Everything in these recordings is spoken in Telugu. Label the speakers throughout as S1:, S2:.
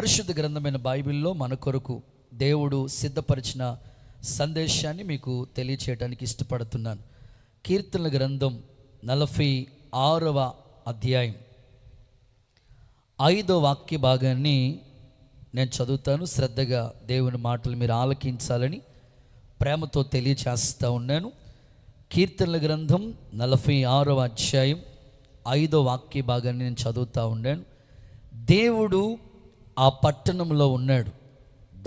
S1: పరిశుద్ధ గ్రంథమైన బైబిల్లో మన కొరకు దేవుడు సిద్ధపరిచిన సందేశాన్ని మీకు తెలియచేయడానికి ఇష్టపడుతున్నాను. కీర్తనల గ్రంథం 46వ అధ్యాయం 5వ వాక్య భాగాన్ని నేను చదువుతాను. శ్రద్ధగా దేవుని మాటలు మీరు ఆలకించాలని ప్రేమతో తెలియచేస్తూ ఉన్నాను. కీర్తనల గ్రంథం 46వ అధ్యాయం 5వ వాక్య భాగాన్ని నేను చదువుతూ ఉన్నాను. దేవుడు ఆ పట్టణంలో ఉన్నాడు,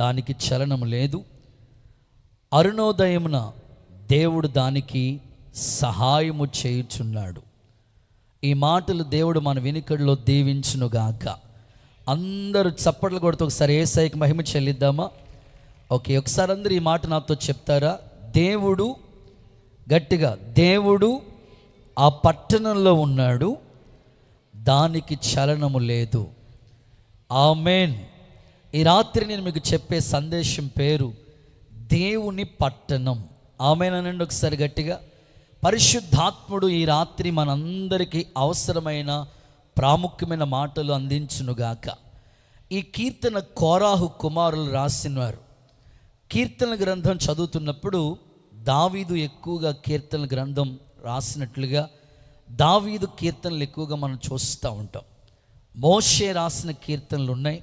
S1: దానికి చలనం లేదు. అరుణోదయమున దేవుడు దానికి సహాయము చేయుచున్నాడు. ఈ మాటలు దేవుడు మన వినికిడిలో దీవించునుగాక. అందరూ చప్పట్లు కొడుతూ ఒకసారి యేసయ్యకి మహిమ చెల్లిద్దామా? ఓకే, ఒకసారి అందరూ ఈ మాట నాతో చెప్తారా? దేవుడు, గట్టిగా, దేవుడు ఆ పట్టణంలో ఉన్నాడు, దానికి చలనము లేదు. ఆమేన్. ఈ రాత్రి నేను మీకు చెప్పే సందేశం పేరు దేవుని పట్టణం. ఆమేన్ అనండి ఒకసారి గట్టిగా. పరిశుద్ధాత్ముడు ఈ రాత్రి మనందరికీ అవసరమైన ప్రాముఖ్యమైన మాటలు అందించునుగాక. ఈ కీర్తన కోరాహు కుమారులు రాసినారు. కీర్తన గ్రంథం చదువుతున్నప్పుడు దావీదు ఎక్కువగా కీర్తన గ్రంథం రాసినట్లుగా దావీదు కీర్తనలు ఎక్కువగా మనం చూస్తూ ఉంటాం. మోషే రాసిన కీర్తనలు ఉన్నాయి,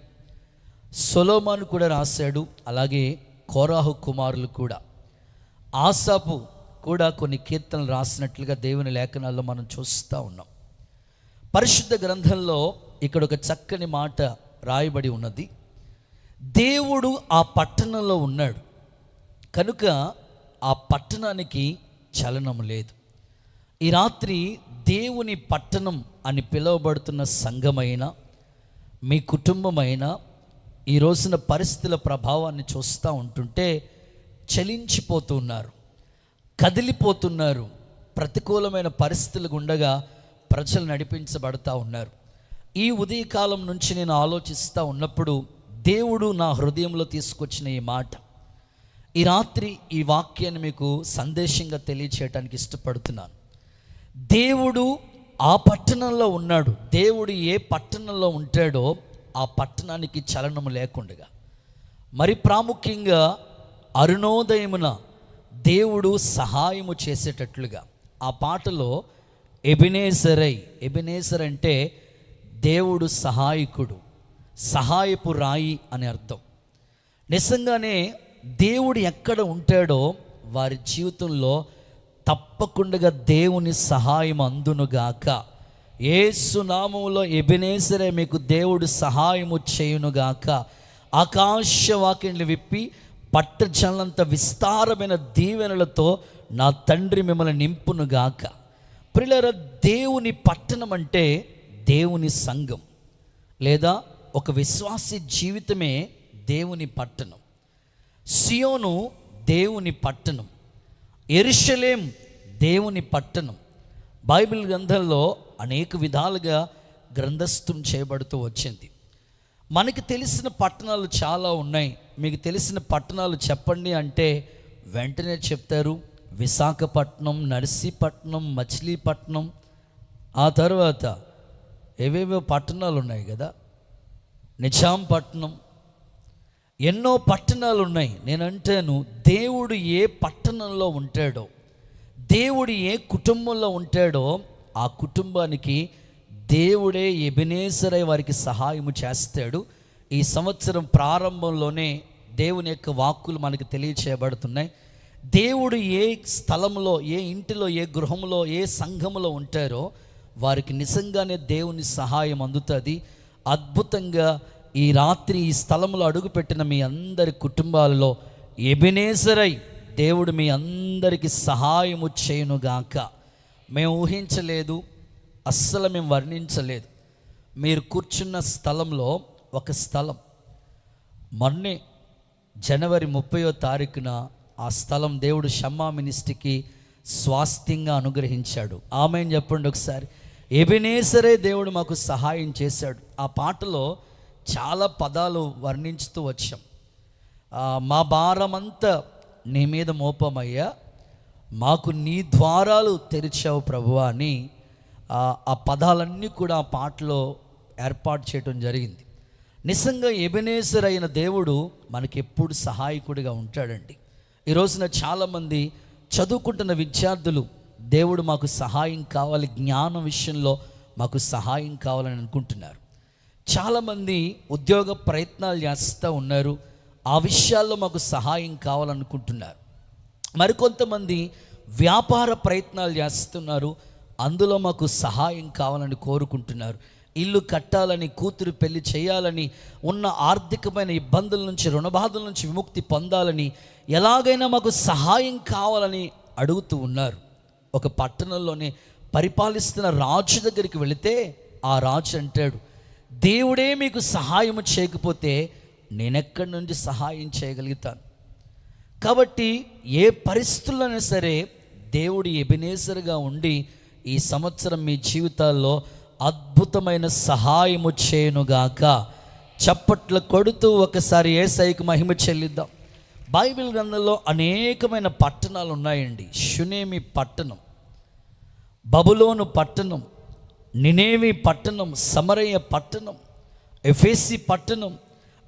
S1: సొలొమోను కూడా రాశాడు, అలాగే కోరాహు కుమారులు కూడా, ఆసాపు కూడా కొన్ని కీర్తనలు రాసినట్లుగా దేవుని లేఖనాల్లో మనం చూస్తూ ఉన్నాం. పరిశుద్ధ గ్రంథంలో ఇక్కడ ఒక చక్కని మాట రాయబడి ఉన్నది. దేవుడు ఆ పట్టణంలో ఉన్నాడు కనుక ఆ పట్టణానికి చలనం లేదు. ఈ రాత్రి దేవుని పట్టణం అని పిలువబడుతున్న సంఘమైన మీ కుటుంబమైన ఈ రోజున పరిస్థితుల ప్రభావాన్ని చూస్తూ ఉంటుంటే చలించిపోతున్నారు, కదిలిపోతున్నారు. ప్రతికూలమైన పరిస్థితులు గుండగా ప్రజలు నడిపించబడతా ఉన్నారు. ఈ ఉదయకాలం నుంచి నేను ఆలోచిస్తూ ఉన్నప్పుడు దేవుడు నా హృదయంలో తీసుకొచ్చిన ఈ మాట, ఈ రాత్రి ఈ వాక్యాన్ని మీకు సందేశంగా తెలియచేయడానికి ఇష్టపడుతున్నాను. దేవుడు ఆ పట్టణంలో ఉన్నాడు. దేవుడు ఏ పట్టణంలో ఉంటాడో ఆ పట్టణానికి చలనము లేకుండగా, మరి ప్రాముఖ్యంగా అరుణోదయమున దేవుడు సహాయము చేసేటట్లుగా. ఆ పాటలో ఎబెనేజర్ అంటే దేవుడు సహాయకుడు, సహాయపు రాయి అని అర్థం. నిజంగానే దేవుడు ఎక్కడ ఉంటాడో వారి జీవితంలో తప్పకుండా దేవుని సహాయం అందునుగాక. యేసు నామములో ఎబెనేజరే మీకు దేవుడు సహాయము చేయునుగాక. ఆకాశవాక్యములు విప్పి పట్టజల్లంత విస్తారమైన దీవెనలతో నా తండ్రి మిమ్మల్ని నింపునుగాక. ప్రియులారా, దేవుని పట్టణం అంటే దేవుని సంఘం లేదా ఒక విశ్వాసి జీవితమే దేవుని పట్టణం. సియోను దేవుని పట్టణం, యెరూషలేం దేవుని పట్టణం. బైబిల్ గ్రంథంలో అనేక విధాలుగా గ్రంథస్థం చేయబడుతూ వచ్చింది. మనకి తెలిసిన పట్టణాలు చాలా ఉన్నాయి. మీకు తెలిసిన పట్టణాలు చెప్పండి అంటే వెంటనే చెప్తారు. విశాఖపట్నం, నర్సీపట్నం, మచిలీపట్నం, ఆ తర్వాత ఏవేవో పట్టణాలు ఉన్నాయి కదా, నిజాంపట్నం, ఎన్నో పట్టణాలు ఉన్నాయి. నేను అంటాను, దేవుడు ఏ పట్టణంలో ఉంటాడో, దేవుడు ఏ కుటుంబంలో ఉంటాడో ఆ కుటుంబానికి దేవుడే ఎబెనేజరై వారికి సహాయము చేస్తాడు. ఈ సంవత్సరం ప్రారంభంలోనే దేవుని యొక్క వాక్కులు మనకు తెలియచేయబడుతున్నాయి. దేవుడు ఏ స్థలంలో, ఏ ఇంటిలో, ఏ గృహంలో, ఏ సంఘములో ఉంటారో వారికి నిజంగానే దేవుని సహాయం అందుతుంది. అద్భుతంగా ఈ రాత్రి ఈ స్థలంలో అడుగుపెట్టిన మీ అందరి కుటుంబాలలో ఎబెనేజరై దేవుడు మీ అందరికీ సహాయము చేయునుగాక. మేము ఊహించలేదు, అస్సలు మేము వర్ణించలేదు. మీరు కూర్చున్న స్థలంలో ఒక స్థలం మొన్నే జనవరి 30వ తారీఖున ఆ స్థలం దేవుడు షమ్మా మినిస్ట్రీకి స్వాస్థ్యంగా అనుగ్రహించాడు. ఆమేన్ చెప్పండి ఒకసారి. ఎబెనేజరే దేవుడు మాకు సహాయం చేశాడు. ఆ పాటలో చాలా పదాలు వర్ణించుతూ వచ్చాం. మా భారమంతా నీ మీద మోపమయ్యా, మాకు నీ ద్వారాలు తెరిచావు ప్రభువా అని ఆ పదాలన్నీ కూడా ఆ పాటలో ఏర్పాటు చేయడం జరిగింది. నిజంగా ఎబెనేజర్ అయిన దేవుడు మనకెప్పుడు సహాయకుడిగా ఉంటాడండి. ఈ రోజున చాలామంది చదువుకుంటున్న విద్యార్థులు దేవుడు మాకు సహాయం కావాలి, జ్ఞానం విషయంలో మాకు సహాయం కావాలని అనుకుంటున్నారు. చాలామంది ఉద్యోగ ప్రయత్నాలు చేస్తూ ఉన్నారు, ఆ విషయాల్లో మాకు సహాయం కావాలనుకుంటున్నారు. మరికొంతమంది వ్యాపార ప్రయత్నాలు చేస్తున్నారు, అందులో మాకు సహాయం కావాలని కోరుకుంటున్నారు. ఇల్లు కట్టాలని, కూతురు పెళ్లి చేయాలని, ఉన్న ఆర్థికమైన ఇబ్బందుల నుంచి, రుణబాధల నుంచి విముక్తి పొందాలని, ఎలాగైనా మాకు సహాయం కావాలని అడుగుతూ ఉన్నారు. ఒక పట్టణంలోనే పరిపాలిస్తున్న రాజు దగ్గరికి వెళితే ఆ రాజు అంటాడు, దేవుడే మీకు సహాయం చేయకపోతే నేనెక్కడి నుండి సహాయం చేయగలుగుతాను. కాబట్టి ఏ పరిస్థితుల్లోనే సరే దేవుడు ఎబెనేజర్గా ఉండి ఈ సంవత్సరం మీ జీవితాల్లో అద్భుతమైన సహాయము చేయనుగాక. చప్పట్లు కొడుతూ ఒకసారి యేసయ్యకు మహిమ చెల్లిద్దాం. బైబిల్ గ్రంథంలో అనేకమైన పట్టణాలు ఉన్నాయండి. షునేమి పట్టణం, బబులోను పట్టణం, నినేవి పట్టణం, సమరయ పట్టణం, ఎఫెసీ పట్టణం,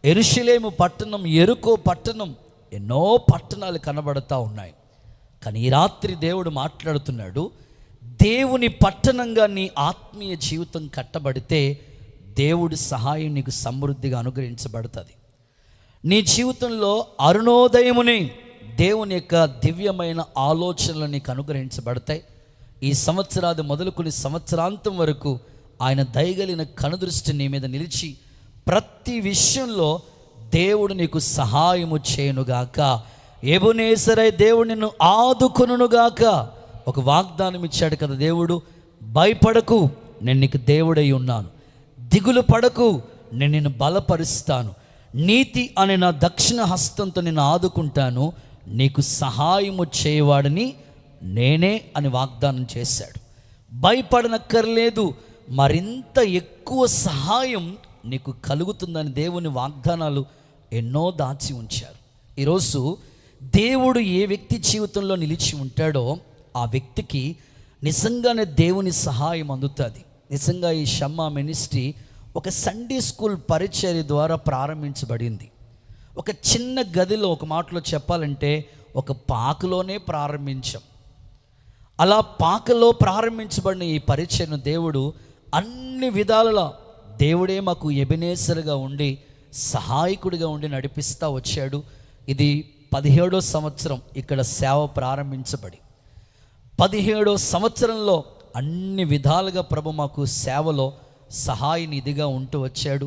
S1: యెరూషలేము పట్టణం, యెరికో పట్టణం, ఎన్నో పట్టణాలు కనబడతా ఉన్నాయి. కానీ ఈ రాత్రి దేవుడు మాట్లాడుతున్నాడు, దేవుని పట్టణంగా నీ ఆత్మీయ జీవితం కట్టబడితే దేవుడి సహాయం నీకు సమృద్ధిగా అనుగ్రహించబడుతుంది. నీ జీవితంలో అరుణోదయముని దేవుని యొక్క దివ్యమైన ఆలోచనలు నీకు అనుగ్రహించబడతాయి. ఈ సంవత్సరాది మొదలుకొని సంవత్సరాంతం వరకు ఆయన దయగలిగిన కనుదృష్టి నీ మీద నిలిచి ప్రతి విషయంలో దేవుడు నీకు సహాయము చేయనుగాక. ఎబెనేజరై దేవుడు నిన్ను ఆదుకొనుగాక. ఒక వాగ్దానం ఇచ్చాడు కదా దేవుడు, భయపడకు, నేను నీకు దేవుడై ఉన్నాను, దిగులు పడకు, నేను నిన్ను బలపరుస్తాను, నీతి అనే నా దక్షిణ హస్తంతో నిన్ను ఆదుకుంటాను, నీకు సహాయము చేయవాడని నేనే అని వాగ్దానం చేశాడు. భయపడనక్కర్లేదు, మరింత ఎక్కువ సహాయం నీకు కలుగుతుందని దేవుని వాగ్దానాలు ఎన్నో దాచి ఉంచారు. ఈరోజు దేవుడు ఏ వ్యక్తి జీవితంలో నిలిచి ఉంటాడో ఆ వ్యక్తికి నిజంగానే దేవుని సహాయం అందుతుంది. నిజంగా ఈ షమ్మా మినిస్ట్రీ ఒక సండే స్కూల్ పరిచర్య ద్వారా ప్రారంభించబడింది. ఒక చిన్న గదిలో, ఒక మాటలో చెప్పాలంటే ఒక పాకలోనే ప్రారంభించాం. అలా పాకలో ప్రారంభించబడిన ఈ పరిచర్యను దేవుడు అన్ని విధాలలో దేవుడే మాకు ఎబెనేజర్గా ఉండి సహాయకుడిగా ఉండి నడిపిస్తూ వచ్చాడు. ఇది 17వ సంవత్సరం ఇక్కడ సేవ ప్రారంభించబడి 17వ సంవత్సరంలో అన్ని విధాలుగా ప్రభు మాకు సేవలో సహాయ నిధిగా ఉంటూ వచ్చాడు.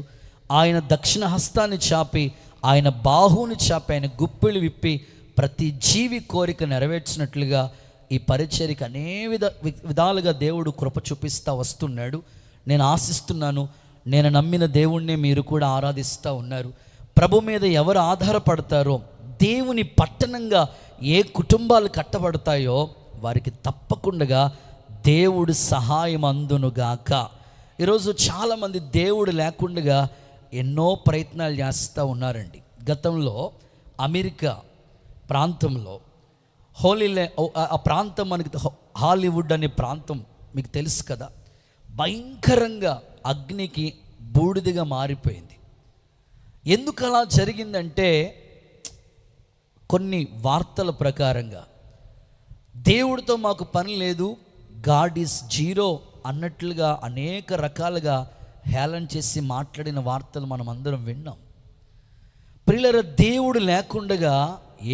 S1: ఆయన దక్షిణ హస్తాన్ని చాపి, ఆయన బాహువుని చాపి, ఆయన గుప్పిళ్ళు విప్పి ప్రతి జీవి కోరిక నెరవేర్చినట్లుగా ఈ పరిచర్యకి అనేక విధాలుగా దేవుడు కృప చూపిస్తూ వస్తున్నాడు. నేను ఆశిస్తున్నాను, నేను నమ్మిన దేవుణ్ణే మీరు కూడా ఆరాధిస్తూ ఉన్నారు. ప్రభు మీద ఎవరు ఆధారపడతారో, దేవుని పట్టణంగా ఏ కుటుంబాలు కట్టబడతాయో వారికి తప్పకుండా దేవుడు సహాయం అందునుగాక. ఈరోజు చాలామంది దేవుడు లేకుండా ఎన్నో ప్రయత్నాలు చేస్తూ ఉన్నారండి. గతంలో అమెరికా ప్రాంతంలో ఆ ప్రాంతం మనకి హాలీవుడ్ అనే ప్రాంతం మీకు తెలుసు కదా, భయంకరంగా అగ్నికి బూడిదిగా మారిపోయింది. ఎందుకు అలా జరిగిందంటే కొన్ని వార్తల ప్రకారంగా దేవుడితో మాకు పని లేదు, గాడ్ ఈజ్ జీరో అన్నట్లుగా అనేక రకాలుగా హేళన చేసి మాట్లాడిన వార్తలు మనం అందరం విన్నాం. ప్రియులారా, దేవుడు లేకుండా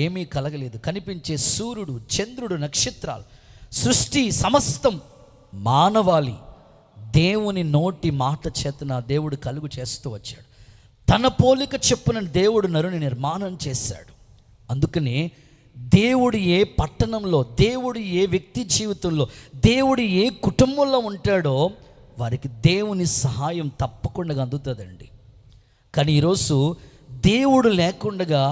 S1: ఏమీ కలగలేదు. కనిపించే సూర్యుడు, చంద్రుడు, నక్షత్రాలు, సృష్టి సమస్తం మానవాళి దేవుని నోటి మాట చేతన దేవుడు కలుగు చేస్తూ వచ్చాడు. తన పోలిక చొప్పున దేవుడు నరుని నిర్మాణం చేశాడు. అందుకనే దేవుడు ఏ పట్టణంలో, దేవుడు ఏ వ్యక్తి జీవితంలో, దేవుడు ఏ కుటుంబంలో ఉంటాడో వారికి దేవుని సహాయం తప్పకుండా అందుతుందండి. కానీ ఈరోజు దేవుడు లేకుండా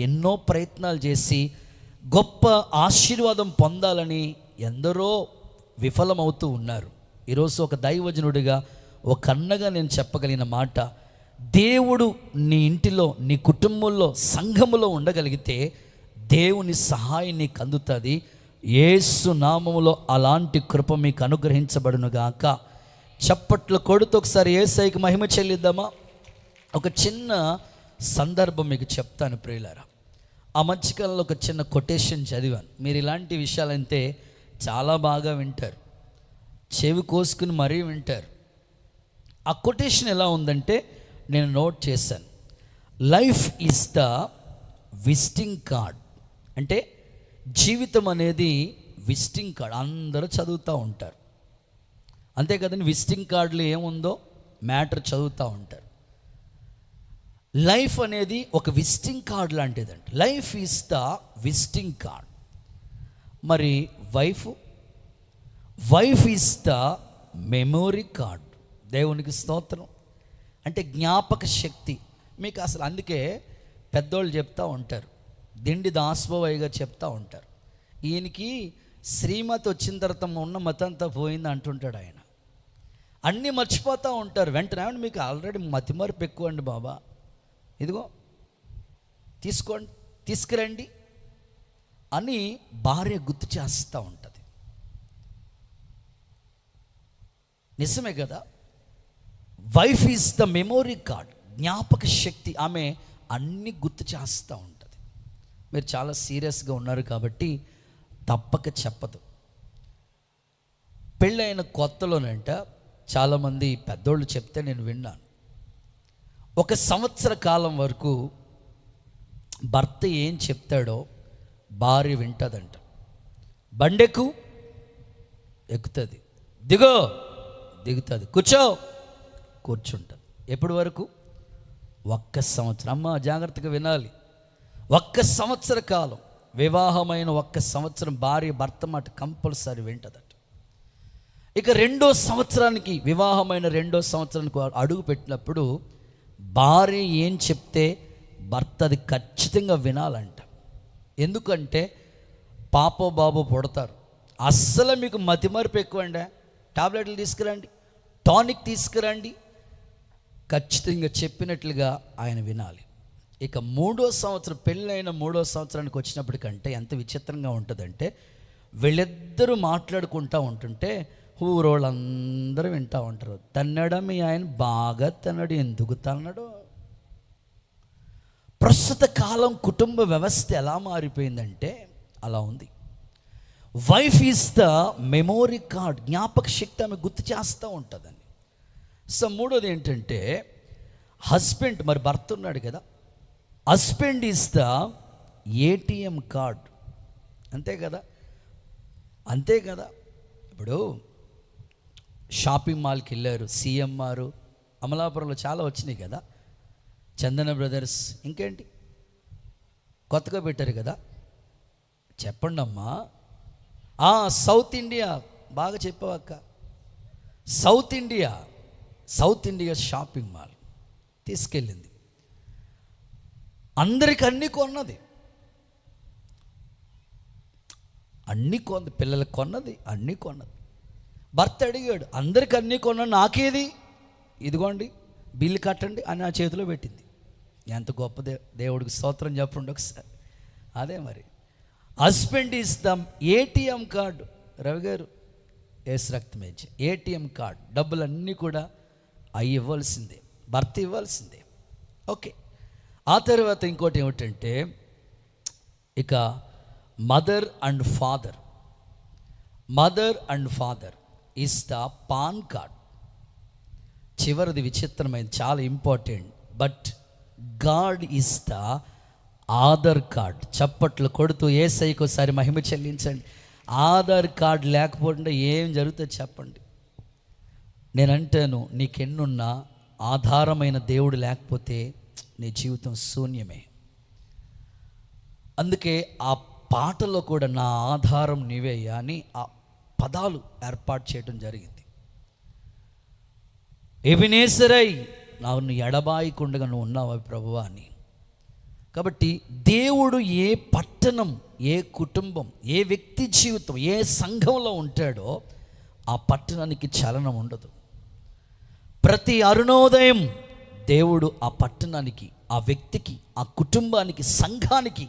S1: ఎన్నో ప్రయత్నాలు చేసి గొప్ప ఆశీర్వాదం పొందాలని ఎందరో విఫలమవుతూ ఉన్నారు. ఈరోజు ఒక దైవజనుడిగా, ఒక అన్నగా నేను చెప్పగలిగిన మాట, దేవుడు నీ ఇంటిలో, నీ కుటుంబంలో, సంఘములో ఉండగలిగితే దేవుని సహాయం నీకు అందుతుంది. యేసు నామములో అలాంటి కృప మీకు అనుగ్రహించబడునుగాక. చప్పట్లు కొడుతూ ఒకసారి యేసయ్యకి మహిమ చెల్లిద్దామా? ఒక చిన్న సందర్భం మీకు చెప్తాను ప్రియులారా. ఆ మధ్యకాలంలో ఒక చిన్న కొటేషన్ చదివాను. మీరు ఇలాంటి విషయాలంటే చాలా బాగా వింటారు, చెవి కోసుకుని మరీ వింటారు. ఆ కొటేషన్ ఎలా ఉందంటే నేను నోట్ చేశాను. Life is the visiting card. అంటే జీవితం అనేది విజిటింగ్ కార్డ్. అందరూ చదువుతూ ఉంటారు, అంతే కదండి. విజిటింగ్ కార్డులో ఏముందో మ్యాటర్ చదువుతూ ఉంటారు. లైఫ్ అనేది ఒక విజిటింగ్ కార్డ్ లాంటిదండి. Life is the visiting card. మరి wife is the memory card. దేవునికి స్తోత్రం. అంటే జ్ఞాపక శక్తి మీకు అసలు. అందుకే పెద్దోళ్ళు చెప్తూ ఉంటారు, దిండి దాసబాబయ్య గారు చెప్తూ ఉంటారు, ఈయనకి శ్రీమతి వచ్చిన తర్వాత ఉన్న మతంతా పోయింది అంటుంటాడు ఆయన. అన్నీ మర్చిపోతూ ఉంటారు వెంటనే. మీకు ఆల్రెడీ మతిమరుపు ఎక్కువ అండి బాబా, ఇదిగో తీసుకోండి, తీసుకురండి అని భార్య గుర్తు చేస్తూ ఉంటుంది. నిజమే కదా. Wife is the memory card, జ్ఞాపక శక్తి. ఆమె అన్నీ గుర్తు చేస్తూ ఉంటుంది. మీరు చాలా సీరియస్గా ఉన్నారు కాబట్టి తప్పక చెప్పదు. పెళ్ళైన కొత్తలోనంట చాలామంది పెద్దోళ్ళు చెప్తే నేను విన్నాను, 1 సంవత్సర కాలం వరకు భర్త ఏం చెప్తాడో భార్య వింటుందంట. బండెక్కు, ఎక్కుతుంది, దిగో, దిగుతుంది, కూర్చో, కూర్చుంటుంది. ఎప్పటి వరకు? 1 సంవత్సరం. అమ్మ జాగ్రత్తగా వినాలి. 1 సంవత్సర కాలం, వివాహమైన 1 సంవత్సరం భార్య భర్త మాట కంపల్సరీ వింటుందట. ఇక 2వ సంవత్సరానికి, వివాహమైన 2వ సంవత్సరానికి అడుగు పెట్టినప్పుడు భార్య ఏం చెప్తే భర్త అది ఖచ్చితంగా వినాలంట. ఎందుకంటే పాపో బాబో పుడతారు. అస్సలు మీకు మతిమరుపు ఎక్కువండి. టాబ్లెట్లు తీసుకురండి, టానిక్ తీసుకురండి, ఖచ్చితంగా చెప్పినట్లుగా ఆయన వినాలి. ఇక 3వ సంవత్సరం, పెళ్ళైన 3వ సంవత్సరానికి వచ్చినప్పటికంటే ఎంత విచిత్రంగా ఉంటుందంటే, వీళ్ళిద్దరూ మాట్లాడుకుంటూ ఉంటుంటే ఊరోళ్ళందరూ వింటూ ఉంటారు. తన్నడం మీ ఆయన బాగా తన్నడు, ఎందుకు తన్నడు? ప్రస్తుత కాలం కుటుంబ వ్యవస్థ ఎలా మారిపోయిందంటే అలా ఉంది. Wife is the memory card, జ్ఞాపక శక్తి ఆమె గుర్తు చేస్తూ ఉంటుందని. సో 3వది ఏంటంటే హస్బెండ్, మరి భర్త ఉన్నాడు కదా, husband is the ATM card. అంతే కదా, అంతే కదా. ఇప్పుడు షాపింగ్ మాల్కి వెళ్ళారు, సిఎంఆర్, అమలాపురంలో చాలా వచ్చినాయి కదా, చందన బ్రదర్స్, ఇంకేంటి కొత్తగా పెట్టారు కదా, చెప్పండి అమ్మా. సౌత్ ఇండియా, బాగా చెప్పావక్క. సౌత్ ఇండియా షాపింగ్ మాల్ తీసుకెళ్ళింది. అందరికి అన్నీ కొన్నది, అన్నీ కొన్నది, పిల్లలకు కొన్నది, అన్నీ కొన్నది. భర్త అడిగాడు, అందరికి అన్నీ కొన్నాను, నాకేది? ఇదిగోండి బిల్లు కట్టండి అని నా చేతిలో పెట్టింది. ఎంత గొప్ప దేవుడికి స్తోత్రం చెప్పండి ఒకసారి. అదే మరి husband is the ATM card. Ravi గారు ఏసు రక్తమేంచి ఏటీఎం కార్డ్, డబ్బులన్నీ కూడా అవి ఇవ్వాల్సిందే, భర్త ఇవ్వాల్సిందే. ఓకే. ఆ తర్వాత ఇంకోటి ఏమిటంటే ఇక mother and father is the pan card. చివరిది విచిత్రమైనది, చాలా important. But God is the Aadhaar card. చప్పట్లు కొడుతూ యేసయ్యకు ఒకసారి మహిమ చెల్లించండి. ఆధార్ కార్డ్ లేకపోతే ఏం జరుగుతుంది చెప్పండి. నేనంటాను, నీకెన్నున్నా ఆధారమైన దేవుడు లేకపోతే నీ జీవితం శూన్యమే. అందుకే ఆ పాటలో కూడా నా ఆధారం నీవే అని ఆ పదాలు ఏర్పాటు చేయడం జరిగింది. ఎబినేసరై నన్ను ఎడబాయకుండగా నువ్వు ఉన్నావు ప్రభువా అని. కాబట్టి దేవుడు ఏ పట్టణం, ఏ కుటుంబం, ఏ వ్యక్తి జీవితం, ఏ సంఘంలో ఉంటాడో ఆ పట్టణానికి చలనం ఉండదు. ప్రతి అరుణోదయం దేవుడు ఆ పట్టణానికి, ఆ వ్యక్తికి, ఆ కుటుంబానికి, సంఘానికి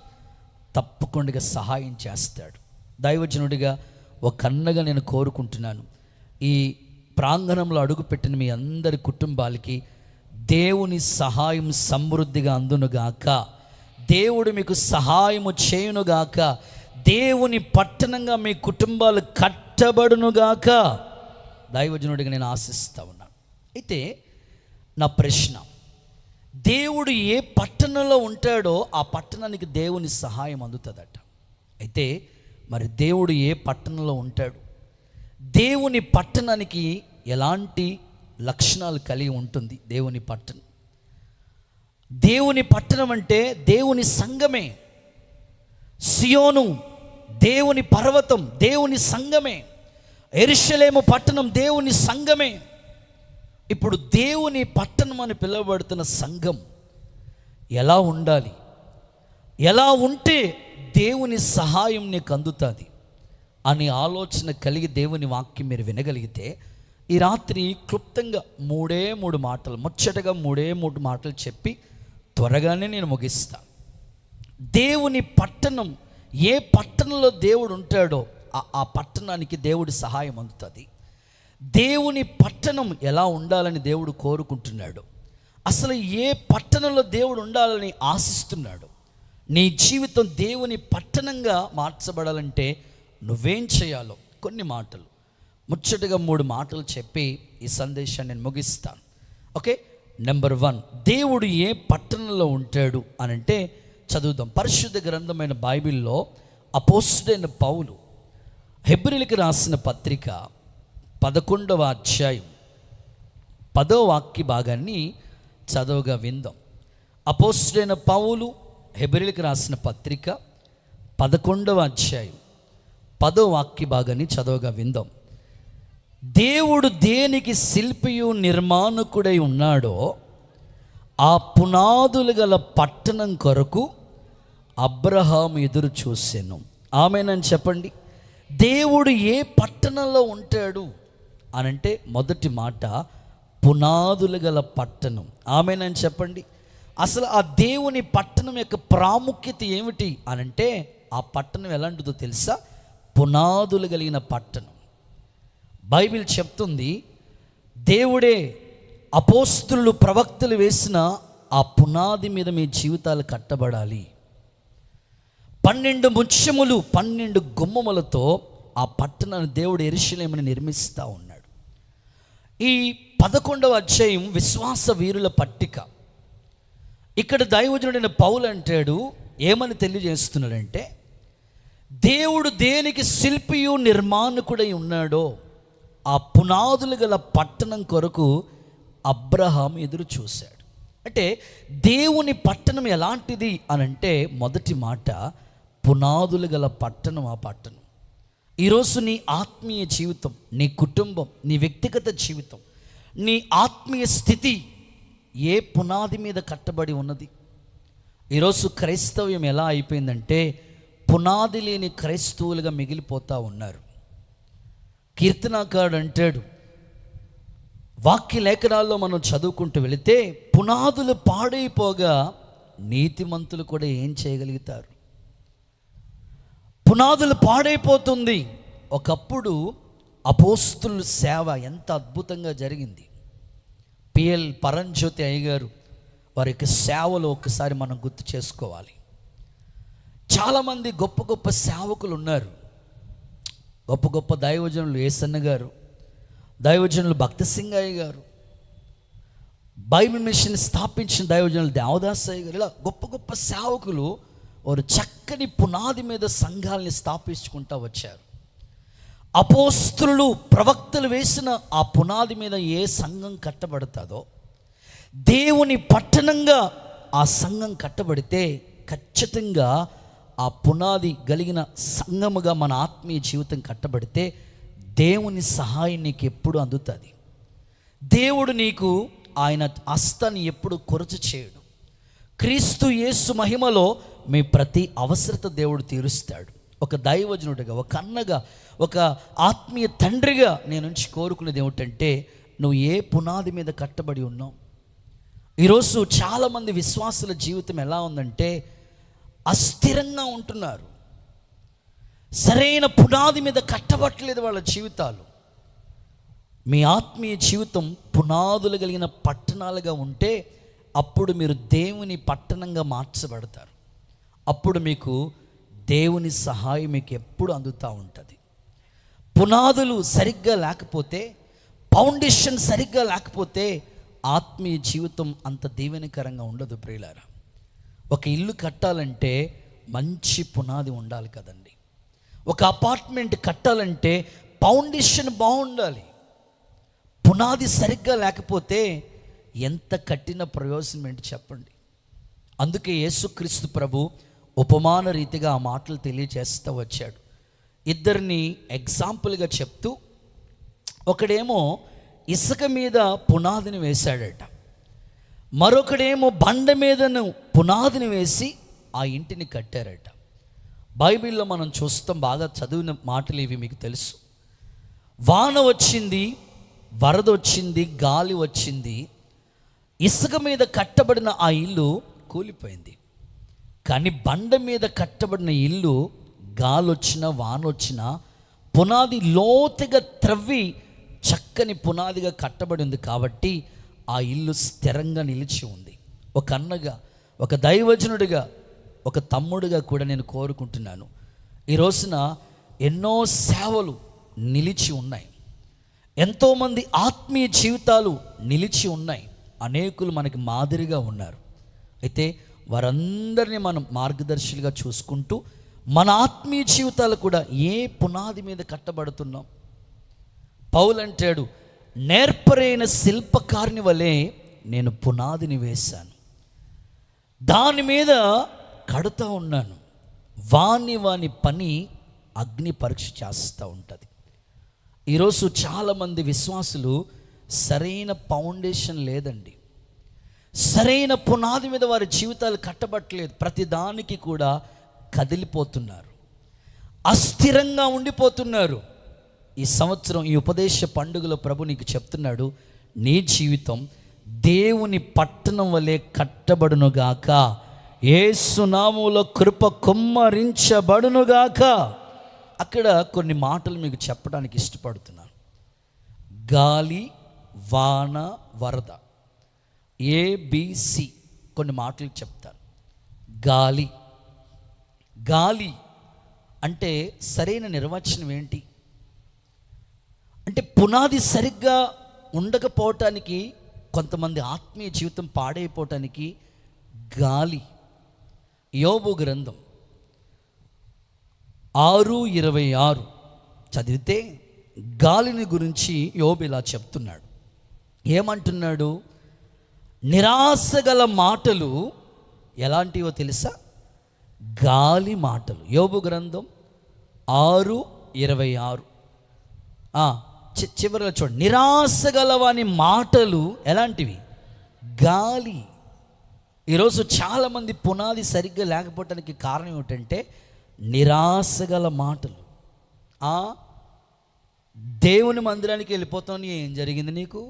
S1: తప్పకుండా సహాయం చేస్తాడు. దైవజనుడిగా ఒక అన్నగా నేను కోరుకుంటున్నాను, ఈ ప్రాంగణంలో అడుగుపెట్టిన మీ అందరి కుటుంబాలకి దేవుని సహాయం సమృద్ధిగా అందునుగాక, దేవుడు మీకు సహాయము చేయునుగాక, దేవుని పట్టణంగా మీ కుటుంబాలు కట్టబడునుగాక దైవజనుడిగా నేను ఆశిస్తూ ఉన్నాను. అయితే నా ప్రశ్న, దేవుడు ఏ పట్టణంలో ఉంటాడో ఆ పట్టణానికి దేవుని సహాయం అందుతుందట. అయితే మరి దేవుడు ఏ పట్టణంలో ఉంటాడు? దేవుని పట్టణానికి ఎలాంటి లక్షణాలు కలిగి ఉంటుంది దేవుని పట్టణం? దేవుని పట్టణం అంటే దేవుని సంఘమే. సియోను దేవుని పర్వతం, దేవుని సంఘమే. యెరూషలేము పట్టణం దేవుని సంఘమే. ఇప్పుడు దేవుని పట్టణం అని పిలువబడుతున్న సంఘం ఎలా ఉండాలి, ఎలా ఉంటే దేవుని సహాయం నీకు అందుతుంది అనే ఆలోచన కలిగి దేవుని వాక్యం మీరు వినగలిగితే ఈ రాత్రి క్లుప్తంగా మూడు మాటలు, ముచ్చటగా మూడు మాటలు చెప్పి త్వరగానే నేను ముగిస్తాను. దేవుని పట్టణం, ఏ పట్టణంలో దేవుడు ఉంటాడో ఆ పట్టణానికి దేవుడి సహాయం అందుతుంది. దేవుని పట్టణం ఎలా ఉండాలని దేవుడు కోరుకుంటున్నాడు, అసలు ఏ పట్టణంలో దేవుడు ఉండాలని ఆశిస్తున్నాడు, నీ జీవితం దేవుని పట్టణంగా మార్చబడాలంటే నువ్వేం చేయాలో కొన్ని మాటలు, ముచ్చటగా 3 మాటలు చెప్పి ఈ సందేశాన్ని నేను ముగిస్తాను. ఓకే, నెంబర్ 1, దేవుడు ఏ పట్టణంలో ఉంటాడు అని అంటే చదువుదాం. పరిశుద్ధ గ్రంథమైన బైబిల్లో అపోస్తలుడైన పౌలు హెబ్రీయులకు రాసిన పత్రిక 11వ అధ్యాయం 10వ వాక్య భాగాన్ని చదవగా విందాం. అపోస్తలుడైన పౌలు హెబ్రీయులకు రాసిన పత్రిక 11వ అధ్యాయం 10వ వాక్య భాగాన్ని చదవగా విందాం. దేవుడు దేనికి శిల్పియు నిర్మాణకుడై ఉన్నాడో ఆ పునాదులు గల పట్టణం కొరకు అబ్రహాము ఎదురు చూసెను. ఆమేనని చెప్పండి. దేవుడు ఏ పట్టణంలో ఉంటాడు అనంటే మొదటి మాట పునాదులు గల పట్టణం. ఆమేనని చెప్పండి. అసలు ఆ దేవుని పట్టణం యొక్క ప్రాముఖ్యత ఏమిటి అనంటే ఆ పట్టణం ఎలాంటిదో తెలుసా? పునాదులు కలిగిన పట్టణం. బైబిల్ చెప్తుంది, దేవుడే అపోస్తలులు ప్రవక్తలు వేసిన ఆ పునాది మీద మీ జీవితాలు కట్టబడాలి. 12 ముత్యములు 12 గుమ్మములతో ఆ పట్టణాన్ని దేవుడు యెరూషలేముని నిర్మిస్తూ ఉన్నాడు. ఈ 11వ అధ్యాయం విశ్వాస వీరుల పట్టిక. ఇక్కడ దైవజనుడైన పౌలు అంటాడు, ఏమని తెలియజేస్తున్నాడంటే, దేవుడు దేనికి శిల్పియు నిర్మాణకుడై ఉన్నాడో ఆ పునాదులు గల పట్టణం కొరకు అబ్రహాం ఎదురు చూశాడు. అంటే దేవుని పట్టణం ఎలాంటిది అనంటే మొదటి మాట పునాదులు గల పట్టణం. ఆ పట్టణం ఈరోజు నీ ఆత్మీయ జీవితం, నీ కుటుంబం, నీ వ్యక్తిగత జీవితం, నీ ఆత్మీయ స్థితి ఏ పునాది మీద కట్టబడి ఉన్నది? ఈరోజు క్రైస్తవ్యం ఎలా అయిపోయిందంటే పునాది లేని క్రైస్తవులుగా మిగిలిపోతూ ఉన్నారు. కీర్తనాకారుడు అంటాడు, వాక్య లేఖనాల్లో మనం చదువుకుంటూ వెళితే పునాదులు పాడైపోగా నీతిమంతులు కూడా ఏం చేయగలుగుతారు? పునాదులు పాడైపోతుంది. ఒకప్పుడు అపోస్తలుల సేవ ఎంత అద్భుతంగా జరిగింది. పిఎల్ పరంజ్యోతి అయ్యగారు వారి యొక్క సేవలో ఒకసారి మనం గుర్తు చేసుకోవాలి. చాలామంది గొప్ప గొప్ప సేవకులు ఉన్నారు. గొప్ప గొప్ప దైవజనులు ఏసన్న గారు, దైవజనులు భక్త సింగయ్య గారు, బైబిల్ మిషన్ స్థాపించిన దైవజనులు దేవదాసయ్య గారు, ఇలా గొప్ప గొప్ప సేవకులు వారు చక్కని పునాది మీద సంఘాలని స్థాపించుకుంటూ వచ్చారు. అపోస్తలులు ప్రవక్తలు వేసిన ఆ పునాది మీద ఏ సంఘం కట్టబడుతుందో, దేవుని పట్టణంగా ఆ సంఘం కట్టబడితే ఖచ్చితంగా ఆ పునాది కలిగిన సంఘముగా మన ఆత్మీయ జీవితం కట్టబడితే దేవుని సహాయం నీకు ఎప్పుడు అందుతుంది. దేవుడు నీకు ఆయన హస్తాన్ని ఎప్పుడు కొరచు చేయడు. క్రీస్తు యేసు మహిమలో మీ ప్రతి అవసరత దేవుడు తీరుస్తాడు. ఒక దైవజనుడిగా, ఒక అన్నగా, ఒక ఆత్మీయ తండ్రిగా నేను నుంచి కోరుకునేది ఏమిటంటే, నువ్వు ఏ పునాది మీద కట్టబడి ఉన్నావు? ఈరోజు చాలామంది విశ్వాసుల జీవితం ఎలా ఉందంటే అస్థిరంగా ఉంటున్నారు. సరైన పునాది మీద కట్టబట్టలేదు వాళ్ళ జీవితాలు. మీ ఆత్మీయ జీవితం పునాదులు కలిగిన పట్టణాలుగా ఉంటే అప్పుడు మీరు దేవుని పట్టణంగా మార్చబడతారు. అప్పుడు మీకు దేవుని సహాయం మీకు ఎప్పుడు అందుతూ ఉంటుంది. పునాదులు సరిగ్గా లేకపోతే, ఫౌండేషన్ సరిగ్గా లేకపోతే ఆత్మీయ జీవితం అంత దీవెనకరంగా ఉండదు ప్రియులారా. ఒక ఇల్లు కట్టాలంటే మంచి పునాది ఉండాలి కదండి. ఒక అపార్ట్మెంట్ కట్టాలంటే ఫౌండేషన్ బాగుండాలి. పునాది సరిగ్గా లేకపోతే ఎంత కట్టిన ప్రయోజనం ఏంటి చెప్పండి. అందుకే యేసుక్రీస్తు ప్రభు ఉపమాన రీతిగా ఆ మాటలు తెలియజేస్తూ వచ్చాడు. ఇద్దరిని ఎగ్జాంపుల్గా చెప్తూ, ఒకడేమో ఇసుక మీద పునాదిని వేశాడట, మరొకడేమో బండ మీదను పునాదిని వేసి ఆ ఇంటిని కట్టారట. బైబిల్లో మనం చూస్తాం, బాగా చదివిన మాటలు ఇవి మీకు తెలుసు. వాన వచ్చింది, వరద వచ్చింది, గాలి వచ్చింది, ఇసుక మీద కట్టబడిన ఆ ఇల్లు కూలిపోయింది. కానీ బండ మీద కట్టబడిన ఇల్లు గాలి వచ్చినా వాన వచ్చినా పునాది లోతుగా త్రవ్వి చక్కని పునాదిగా కట్టబడి ఉంది కాబట్టి ఆ ఇల్లు స్థిరంగా నిలిచి ఉంది. ఒక అన్నగా, ఒక దైవజనుడిగా, ఒక తమ్ముడిగా కూడా నేను కోరుకుంటున్నాను, ఈ రోజున ఎన్నో సేవలు నిలిచి ఉన్నాయి, ఎంతోమంది ఆత్మీయ జీవితాలు నిలిచి ఉన్నాయి, అనేకులు మనకి మాదిరిగా ఉన్నారు. అయితే వారందరినీ మనం మార్గదర్శులుగా చూసుకుంటూ మన ఆత్మీయ జీవితాలు కూడా ఏ పునాది మీద కట్టబడుతున్నాం? పౌలు అంటాడు, నేర్పరైన శిల్పకారుని వలె నేను పునాదిని వేశాను, దాని మీద కడుతూ ఉన్నాను, వాని పని అగ్ని పరీక్ష చేస్తూ ఉంటుంది. ఈరోజు చాలామంది విశ్వాసులు సరైన ఫౌండేషన్ లేదండి, సరైన పునాది మీద వారి జీవితాలు కట్టబట్టలేదు. ప్రతిదానికి కూడా కదిలిపోతున్నారు, అస్థిరంగా ఉండిపోతున్నారు. ఈ సంవత్సరం ఈ ఉపదేశ పండుగలో ప్రభు నీకు చెప్తున్నాడు, నీ జీవితం దేవుని పట్టణం వలె కట్టబడునుగాక, యేసు నామములో కృప కుమ్మరించబడునుగాక. అక్కడ కొన్ని మాటలు మీకు చెప్పడానికి ఇష్టపడుతున్నాను. గాలి, వాన, వరద, ABC కొన్ని మాటలు చెప్తాను. గాలి అంటే సరైన నిర్వచనం ఏంటి అంటే, పునాది సరిగ్గా ఉండకపోవటానికి, కొంతమంది ఆత్మీయ జీవితం పాడైపోవటానికి గాలి. యోబు గ్రంథం 6:26 చదివితే గాలిని గురించి యోబు ఇలా చెప్తున్నాడు. ఏమంటున్నాడు? నిరాశగల మాటలు ఎలాంటివో తెలుసా? గాలి మాటలు. యోబు గ్రంథం 6:26 చివరిలో చూడండి. నిరాశగలవాని మాటలు ఎలాంటివి? గాలి. ఈరోజు చాలామంది పునాది సరిగ్గా లేకపోవటానికి కారణం ఏమిటంటే నిరాశగల మాటలు. దేవుని మందిరానికి వెళ్ళిపోతాను, ఏం జరిగింది నీకు?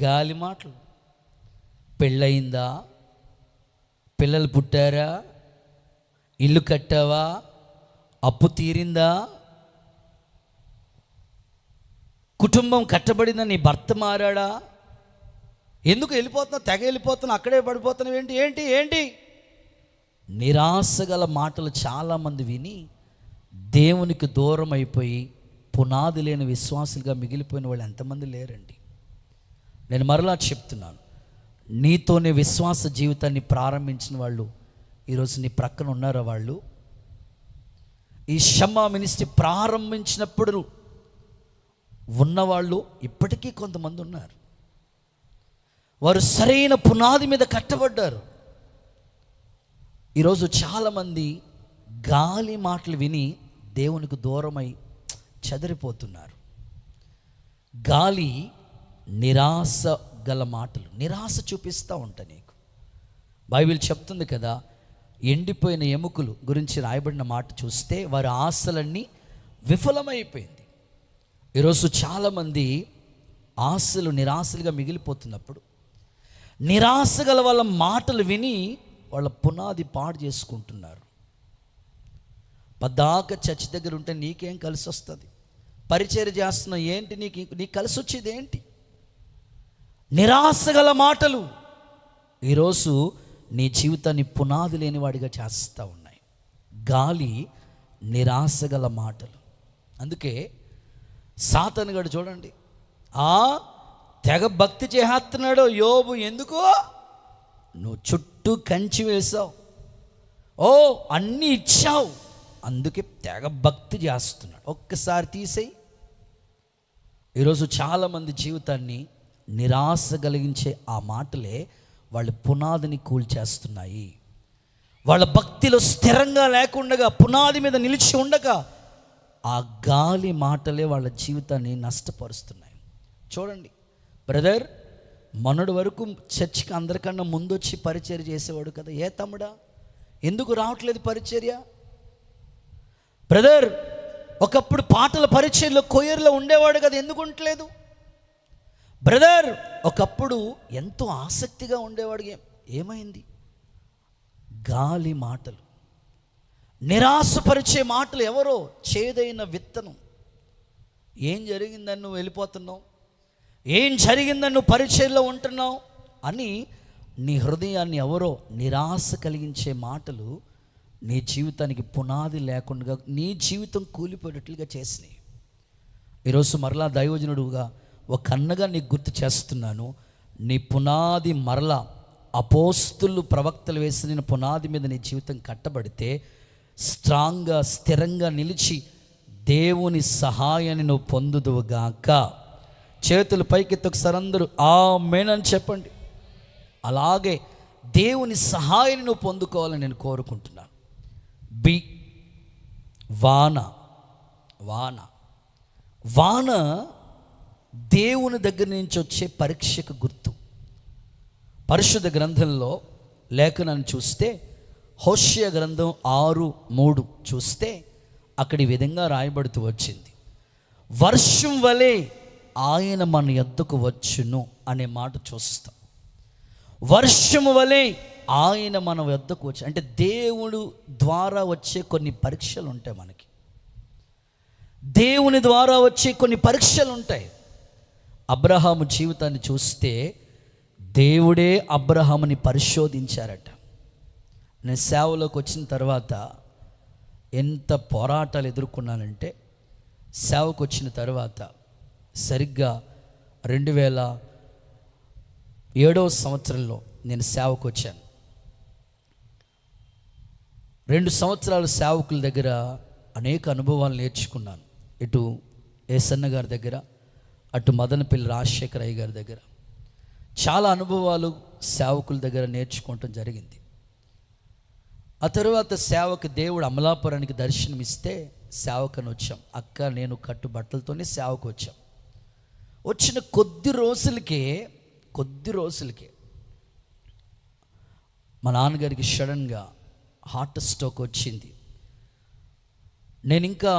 S1: గాలి మాటలు. పెళ్ళయిందా? పిల్లలు పుట్టారా? ఇల్లు కట్టావా? అప్పు తీరిందా? కుటుంబం కట్టబడిందా? నీ భర్త మారాడా? ఎందుకు వెళ్ళిపోతున్నావు? తెగ వెళ్ళిపోతున్నావు, అక్కడే పడిపోతున్నావు, ఏంటి? నిరాశగల మాటలు చాలామంది విని దేవునికి దూరం అయిపోయి పునాది లేని విశ్వాసులుగా మిగిలిపోయిన వాళ్ళు ఎంతమంది లేరండి. నేను మరలా చెప్తున్నాను, నీతోనే విశ్వాస జీవితాన్ని ప్రారంభించిన వాళ్ళు ఈరోజు నీ ప్రక్కన ఉన్నారా? వాళ్ళు ఈ షమ్మా మినిస్ట్రీ ప్రారంభించినప్పుడు ఉన్నవాళ్ళు ఇప్పటికీ కొంతమంది ఉన్నారు. వారు సరైన పునాది మీద కట్టబడ్డారు. ఈరోజు చాలామంది గాలి మాటలు విని దేవునికి దూరమై చెదిరిపోతున్నారు. గాలి నిరాశ గల మాటలు, నిరాశ చూపిస్తూ ఉంటా నీకు. బైబిల్ చెప్తుంది కదా, ఎండిపోయిన ఎముకలు గురించి రాయబడిన మాట చూస్తే వారి ఆశలన్నీ విఫలమైపోయింది. ఈరోజు చాలామంది ఆశలు నిరాశలుగా మిగిలిపోతున్నప్పుడు నిరాశ గల వాళ్ళ మాటలు విని వాళ్ళ పునాది పాడు చేసుకుంటున్నారు. పద్దాక చర్చి దగ్గర ఉంటే నీకేం కలిసి వస్తుంది? పరిచర్య చేస్తున్నావు ఏంటి? నీకు కలిసి వచ్చేది ఏంటి? నిరాశ గల మాటలు ఈరోజు నీ జీవితాన్ని పునాది లేనివాడిగా చేస్తూ ఉన్నాయి. గాలి, నిరాశ గల మాటలు. అందుకే సాతానుగాడు చూడండి, తెగ భక్తి చేస్తున్నాడు. యోబు, ఎందుకో నువ్వు చుట్టూ కంచి వేశావు, అన్నీ ఇచ్చావు, అందుకే తెగ భక్తి చేస్తున్నాడు. ఒక్కసారి తీసేయి. ఈరోజు చాలామంది జీవితాన్ని నిరాశ కలిగించే ఆ మాటలే వాళ్ళ పునాదిని కూల్చేస్తున్నాయి. వాళ్ళ భక్తిలో స్థిరంగా లేకుండా, పునాది మీద నిలిచి ఉండగా ఆ గాలి మాటలే వాళ్ళ జీవితాన్ని నష్టపరుస్తున్నాయి. చూడండి బ్రదర్, మొన్నటి వరకు చర్చికి అందరికన్నా ముందొచ్చి పరిచర్య చేసేవాడు కదా, ఏ తమ్ముడా ఎందుకు రావట్లేదు పరిచర్య? బ్రదర్, ఒకప్పుడు పాటల పరిచర్యలో కొయ్యర్లో ఉండేవాడు కదా, ఎందుకు ఉండట్లేదు? బ్రదర్, ఒకప్పుడు ఎంతో ఆసక్తిగా ఉండేవాడు, ఏమైంది? గాలి మాటలు, నిరాశపరిచే మాటలు. ఎవరో చేదైన విత్తనం. ఏం జరిగిందని నువ్వు వెళ్ళిపోతున్నావు, ఏం జరిగిందని నువ్వు పరిచర్యలో ఉంటున్నావు అని నీ హృదయాన్ని ఎవరో నిరాశ కలిగించే మాటలు నీ జీవితానికి పునాది లేకుండా నీ జీవితం కూలిపోయేటట్లుగా చేసినాయి. ఈరోజు మరలా దైవజనుడుగా ఒక అన్నగా నీకు గుర్తు చేస్తున్నాను, నీ పునాది మరలా అపోస్తులు ప్రవక్తలు వేసిన పునాది మీద నీ జీవితం కట్టబడితే స్ట్రాంగ్గా స్థిరంగా నిలిచి దేవుని సహాయాన్ని నువ్వు పొందుదువుగాక. చేతులు పైకెత్తి ఒకసారి అందరూ ఆమేన్ అని చెప్పండి. అలాగే దేవుని సహాయాన్ని నువ్వు పొందుకోవాలని నేను కోరుకుంటున్నాను. వాన వాన వాన దేవుని దగ్గర నుంచి వచ్చే పరీక్షకు గుర్తు. పరిశుద్ధ గ్రంథంలో లేఖనాన్ని చూస్తే హోషేయ గ్రంథం 6:3 చూస్తే అక్కడ ఈ విధంగా రాయబడుతూ వచ్చింది, వర్షం వలె ఆయన మన యొద్దకు వచ్చును అనే మాట చూస్తాం. వర్షము వలె ఆయన మన యొద్దకు వచ్చి, అంటే దేవుడు ద్వారా వచ్చే కొన్ని పరీక్షలు ఉంటాయి. మనకి దేవుని ద్వారా వచ్చే కొన్ని పరీక్షలు ఉంటాయి. అబ్రహాము జీవితాన్ని చూస్తే దేవుడే అబ్రహాముని పరిశోధించారట. నేను సేవలోకి వచ్చిన తర్వాత ఎంత పోరాటాలు ఎదుర్కొన్నానంటే, సేవకు వచ్చిన తర్వాత సరిగ్గా 2007వ సంవత్సరంలో నేను సేవకు వచ్చాను. 2 సంవత్సరాలు సేవకుల దగ్గర అనేక అనుభవాలు నేర్చుకున్నాను. ఇటు ఏసన్న గారి దగ్గర, అటు మదనపల్లి రాజశేఖర అయ్య గారి దగ్గర చాలా అనుభవాలు సేవకుల దగ్గర నేర్చుకోవటం జరిగింది. ఆ తరువాత సేవకు దేవుడు అమలాపురానికి దర్శనమిస్తే సేవకని వచ్చాం. అక్క నేను కట్టు బట్టలతోనే సేవకు వచ్చాం. వచ్చిన కొద్ది రోజులకే మా నాన్నగారికి సడన్గా హార్ట్ స్ట్రోక్ వచ్చింది. నేను ఇంకా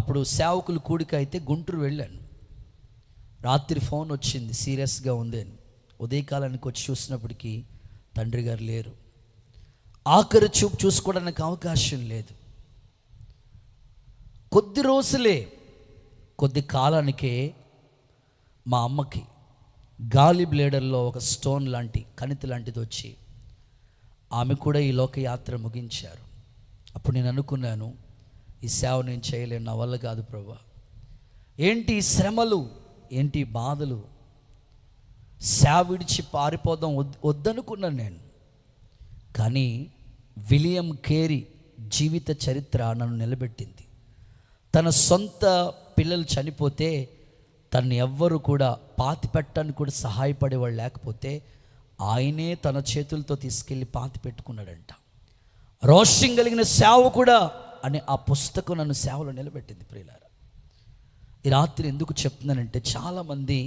S1: అప్పుడు సేవకులు కూడిక అయితే గుంటూరు వెళ్ళాను. రాత్రి ఫోన్ వచ్చింది, సీరియస్గా ఉంది అని. ఉదయకాలానికి వచ్చి చూసినప్పటికీ తండ్రి గారు లేరు. ఆఖరి చూపు చూసుకోవడానికి అవకాశం లేదు. కొద్ది కాలానికే మా అమ్మకి గాలి బ్లేడర్లో ఒక స్టోన్ లాంటి కణితి లాంటిది వచ్చి ఆమె కూడా ఈ లోకయాత్ర ముగించారు. అప్పుడు నేను అనుకున్నాను, ఈ సేవ నేను చేయలేను, నా వల్ల కాదు ప్రభువా. ఏంటి శ్రమలు, ఏంటి బాధలు, సేవ విడిచి పారిపోదాం వద్దనుకున్నాను నేను. కానీ విలియం కేరీ జీవిత చరిత్ర నన్ను నిలబెట్టింది. తన సొంత పిల్లలు చనిపోతే తను ఎవ్వరు కూడా పాతి పెట్టడానికి కూడా సహాయపడేవాళ్ళు లేకపోతే ఆయనే తన చేతులతో తీసుకెళ్ళి పాతి పెట్టుకున్నాడంట. రోషం కలిగిన సేవ కూడా అనే ఆ పుస్తకం నన్ను సేవలో నిలబెట్టింది. ప్రియులారా, ఈ రాత్రి ఎందుకు చెప్తున్నానంటే, చాలామంది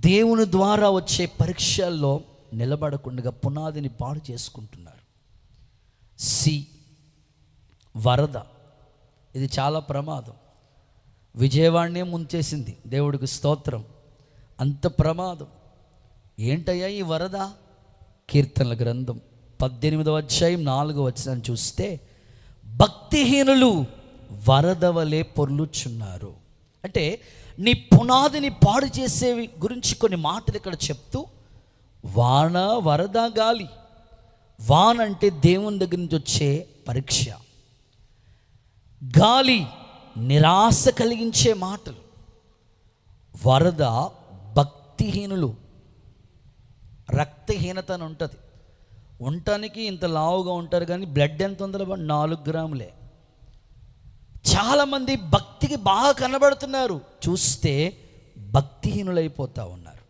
S1: దేవుని ద్వారా వచ్చే పరీక్షల్లో నిలబడకుండా పునాదిని పాడు చేసుకుంటున్నారు. వరద, ఇది చాలా ప్రమాదం. విజయవాడనే ముంచేసింది, దేవుడికి స్తోత్రం. అంత ప్రమాదం. ఏంటయ్యా ఈ వరద? కీర్తనల గ్రంథం 18వ అధ్యాయం 4వ వచనం చూస్తే, భక్తిహీనులు వరద వలె పొర్లుచున్నారు. అంటే నీ పునాదిని పాడు చేసేవి గురించి కొన్ని మాటలు ఇక్కడ చెప్తూ, వాన, వరద, గాలి. వాన అంటే దేవుని దగ్గర నుంచి వచ్చే పరీక్ష. గాలి నిరాశ కలిగించే మాటలు. వరద భక్తిహీనులు, రక్తహీనత అని ఉంటుంది. ఉండటానికి ఇంత లావుగా ఉంటారు కానీ బ్లడ్ ఎంత ఉందో 4 గ్రాములే. చాలామంది భక్తికి బాగా కనబడుతున్నారు, చూస్తే భక్తిహీనులైపోతూ ఉన్నారు.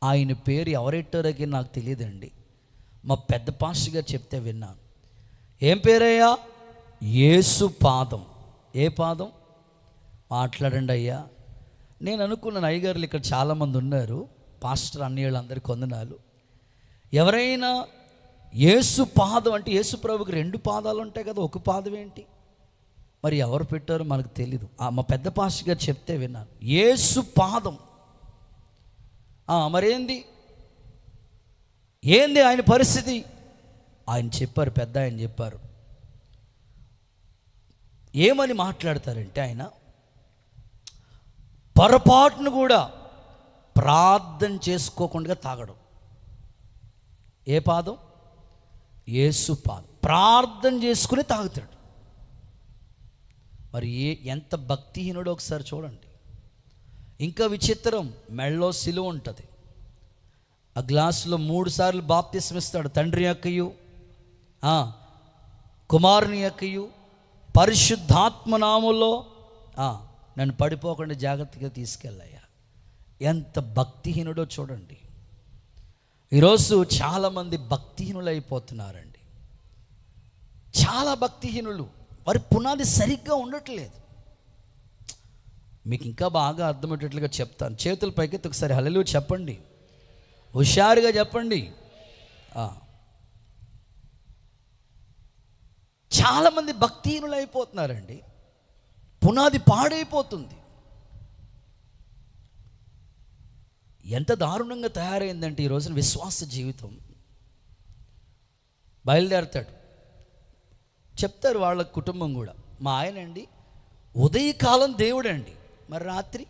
S1: ఆయన పేరు ఎవరెట్టారకి నాకు తెలియదండి. మా పెద్ద పాస్టర్ గారు చెప్తే విన్నాను. ఏం పేరయ్యా? యేసు పాదం. ఏ పాదం? మాట్లాడండి అయ్యా. నేను అనుకున్నాను, అయ్యగారులు ఇక్కడ చాలామంది ఉన్నారు, పాస్టర్ అన్నయ్యలు అందరికీ వందనాలు. ఎవరైనా యేసు పాదం అంటే యేసు ప్రభుకి 2 పాదాలు ఉంటాయి కదా, ఒక పాదం ఏంటి? మరి ఎవరు పెట్టారో మనకు తెలీదు. మా పెద్ద పాస్టర్ గారు చెప్తే విన్నాను, యేసు పాదం. మరేంది ఆయన పరిస్థితి? ఆయన చెప్పారు, పెద్ద ఆయన చెప్పారు. ఏమని మాట్లాడతారంటే, ఆయన పొరపాటును కూడా ప్రార్థన చేసుకోకుండా తాగడం. ఏ పాదం? యేసు పాదం. ప్రార్థన చేసుకుని తాగుతాడు. మరి ఎంత భక్తిహీనుడో ఒకసారి చూడండి. ఇంకా విచిత్రం, మెళ్ళో సిలువ ఉంటుంది. ఆ గ్లాసులో 3 సార్లు బాప్తిస్మం ఇస్తాడు. తండ్రి యొక్కయు, కుమారుని యొక్కయు, పరిశుద్ధాత్మ నామములో నన్ను పడిపోకుండా జాగ్రత్తగా తీసుకెళ్ళయ్యా. ఎంత భక్తిహీనుడో చూడండి. ఈరోజు చాలామంది భక్తిహీనులు అయిపోతున్నారండి. చాలా భక్తిహీనులు. వారి పునాది సరిగ్గా ఉండట్లేదు. మీకు ఇంకా బాగా అర్థమయ్యేటట్లుగా చెప్తాను. చేతుల పైకెత్తి ఒకసారి హల్లెలూయా చెప్పండి, హుషారుగా చెప్పండి. చాలామంది భక్తిహీనులు అయిపోతున్నారండి. పునాది పాడైపోతుంది. ఎంత దారుణంగా తయారైందంటే ఈ రోజున విశ్వాస జీవితం. బయలుదేరతాడు, చెప్తారు వాళ్ళ కుటుంబం కూడా, మా ఆయన అండి ఉదయకాలం దేవుడండి, మరి రాత్రి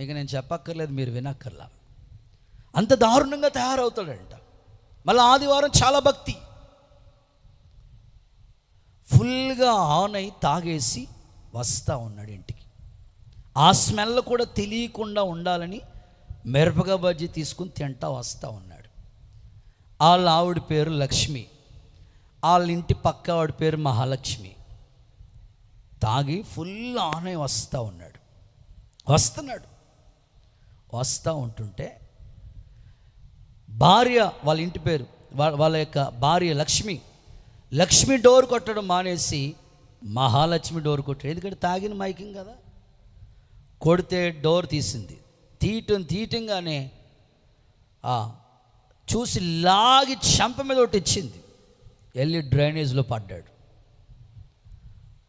S1: ఇక నేను చెప్పక్కర్లేదు, మీరు వినక్కర్లా. అంత దారుణంగా తయారవుతాడంట. మళ్ళీ ఆదివారం చాలా భక్తి, ఫుల్గా ఆన్ అయి తాగేసి వస్తూ ఉన్నాడు ఇంటికి. ఆ స్మెల్ కూడా తెలియకుండా ఉండాలని మిరపకాయ బజ్జీ తీసుకుని తింటా వస్తూ ఉన్నాడు. వాళ్ళ ఆవిడ పేరు లక్ష్మి, వాళ్ళ ఇంటి పక్క ఆవిడ పేరు మహాలక్ష్మి. తాగి ఫుల్ ఆన్ అయి వస్తూ ఉంటుంటే భార్య, వాళ్ళ ఇంటి పేరు, వాళ్ళ యొక్క భార్య లక్ష్మి డోర్ కొట్టడం మానేసి మహాలక్ష్మి డోర్ కొట్టాడు. ఎందుకంటే తాగిన మైకింగ్ కదా. కొడితే డోర్ తీసింది. తీయటంగానే చూసి లాగి చెంప మీద ఒకటి ఇచ్చింది. వెళ్ళి డ్రైనేజ్లో పడ్డాడు.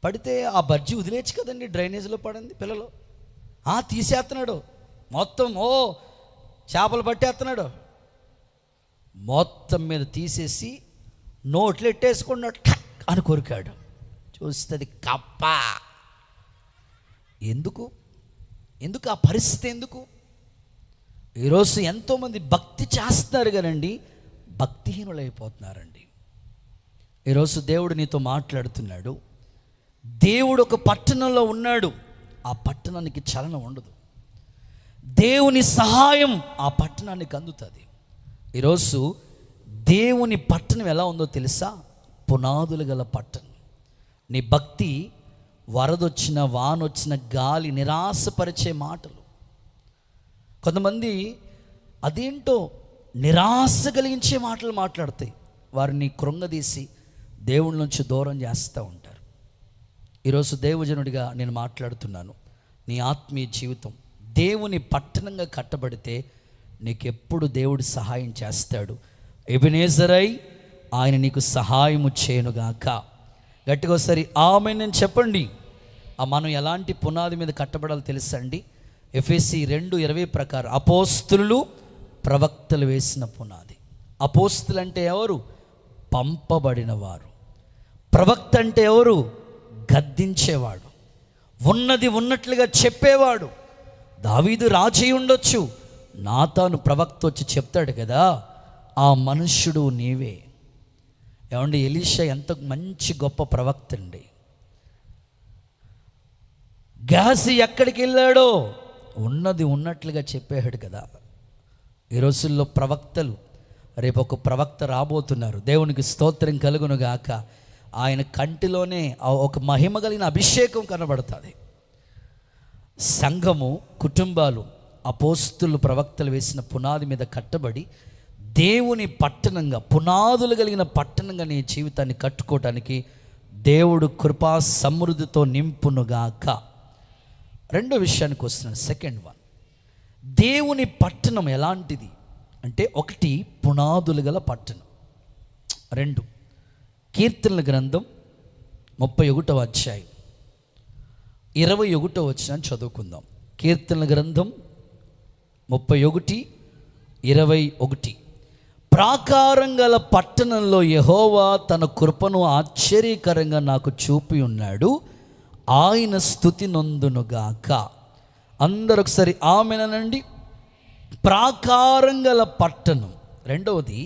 S1: పడితే ఆ బజ్జీ వదిలేచ్చు కదండి, డ్రైనేజ్లో పడింది. పిల్లలు తీసేస్తున్నాడు మొత్తం. చేపలు పట్టేస్తున్నాడు. మొత్తం మీద తీసేసి నోట్లు ఎట్టేసుకున్నాడు, అని కొరికాడు. చూస్తుంది కప్ప. ఎందుకు ఆ పరిస్థితి? ఎందుకు? ఈరోజు ఎంతోమంది భక్తి చేస్తున్నారు కదండి, భక్తిహీనులు అయిపోతున్నారండి. ఈరోజు దేవుడు నీతో మాట్లాడుతున్నాడు. దేవుడు ఒక పట్టణంలో ఉన్నాడు, ఆ పట్టణానికి చలనం ఉండదు. దేవుని సహాయం ఆ పట్టణానికి అందుతుంది. ఈరోజు దేవుని పట్టణం ఎలా ఉందో తెలుసా? పునాదులు గల పట్టణం. నీ భక్తి వరదొచ్చిన, వానొచ్చిన, గాలి నిరాశపరిచే మాటలు. కొంతమంది అదేంటో నిరాశ కలిగించే మాటలు మాట్లాడతాయి. వారిని కృంగదీసి దేవుడి నుంచి దూరం చేస్తూ ఉంటారు. ఈరోజు దేవజనుడిగా నేను మాట్లాడుతున్నాను. నీ ఆత్మీయ జీవితం దేవుని పట్టణంగా కట్టబడితే నీకెప్పుడు దేవుడు సహాయం చేస్తాడు. ఎబెనేజరై ఆయన నీకు సహాయము చేయనుగాక. గట్టిగా ఒకసారి ఆమేన్ చెప్పండి. మనం ఎలాంటి పునాది మీద కట్టబడాలో తెలుసండి. ఎఫెసీ 2:20 ప్రకారం అపోస్తులు ప్రవక్తలు వేసిన పునాది. అపోస్తులు అంటే ఎవరు? పంపబడిన వారు. ప్రవక్త అంటే ఎవరు? గద్దించేవాడు. ఉన్నది ఉన్నట్లుగా చెప్పేవాడు. దావీదు రాజై ఉండొచ్చు, నాతాను ప్రవక్త వచ్చి చెప్తాడు కదా, ఆ మనుష్యుడు నీవే. ఏమండి, ఎలీషా ఎంత మంచి గొప్ప ప్రవక్త అండి. గేహజీ ఎక్కడికి వెళ్ళాడో ఉన్నది ఉన్నట్లుగా చెప్పాడు కదా. ఈ రోజుల్లో ప్రవక్తలు, రేపు ఒక ప్రవక్త రాబోతున్నారు, దేవునికి స్తోత్రం కలుగును గాక. ఆయన కంటిలోనే ఒక మహిమ కలిగిన అభిషేకం కనబడుతుంది. సంఘము, కుటుంబాలు అపోస్తులు, ప్రవక్తలు వేసిన పునాది మీద కట్టబడి దేవుని పట్టణంగా, పునాదులు కలిగిన పట్టణంగా నీ జీవితాన్ని కట్టుకోవటానికి దేవుడు కృపా సమృద్ధితో నింపునుగాక. రెండో విషయానికి వస్తున్నాను, సెకండ్ వన్. దేవుని పట్టణం ఎలాంటిది అంటే, ఒకటి పునాదులు గల పట్టణం. 2 కీర్తనల గ్రంథం 31వ అధ్యాయం 21వ వచనం చదువుకుందాం. కీర్తనల గ్రంథం 31:21. ప్రాకారం గల పట్టణంలో యెహోవా తన కృపను ఆశ్చర్యకరంగా నాకు చూపి ఉన్నాడు, ఆయన స్తుతి నొందునుగాక. అందరూ ఒకసారి ఆమేనండి. ప్రాకారం గల పట్టణం. రెండవది,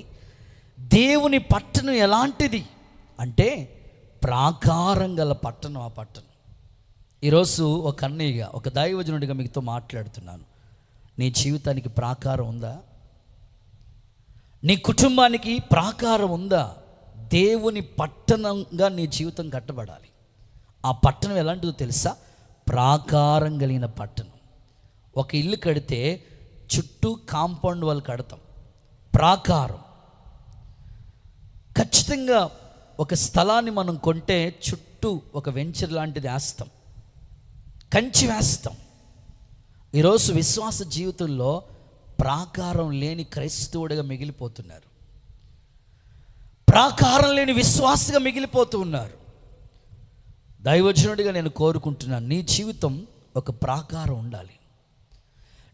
S1: దేవుని పట్టణం ఎలాంటిది అంటే ప్రాకారం గల పట్టణం. ఆ పట్టణం, ఈరోజు ఒక అన్నయ్యగా, ఒక దైవజనుడిగా మీతో మాట్లాడుతున్నాను. నీ జీవితానికి ప్రాకారం ఉందా? నీ కుటుంబానికి ప్రాకారం ఉందా? దేవుని పట్టణంగా నీ జీవితం కట్టబడాలి. ఆ పట్టణం ఎలాంటిదో తెలుసా? ప్రాకారం కలిగిన పట్టణం. ఒక ఇల్లు కడితే చుట్టూ కాంపౌండ్ వాళ్ళు కడతాం, ప్రాకారం. ఖచ్చితంగా ఒక స్థలాన్ని మనం కొంటే చుట్టూ ఒక వెంచర్ లాంటిది వేస్తాం, కంచి వేస్తాం. ఈరోజు విశ్వాస జీవితంలో ప్రాకారం లేని క్రైస్తవుడిగా మిగిలిపోతున్నారు, ప్రాకారం లేని విశ్వాసగా మిగిలిపోతూ ఉన్నారు. దైవజనుడిగా నేను కోరుకుంటున్నాను, నీ జీవితం ఒక ప్రాకారం ఉండాలి,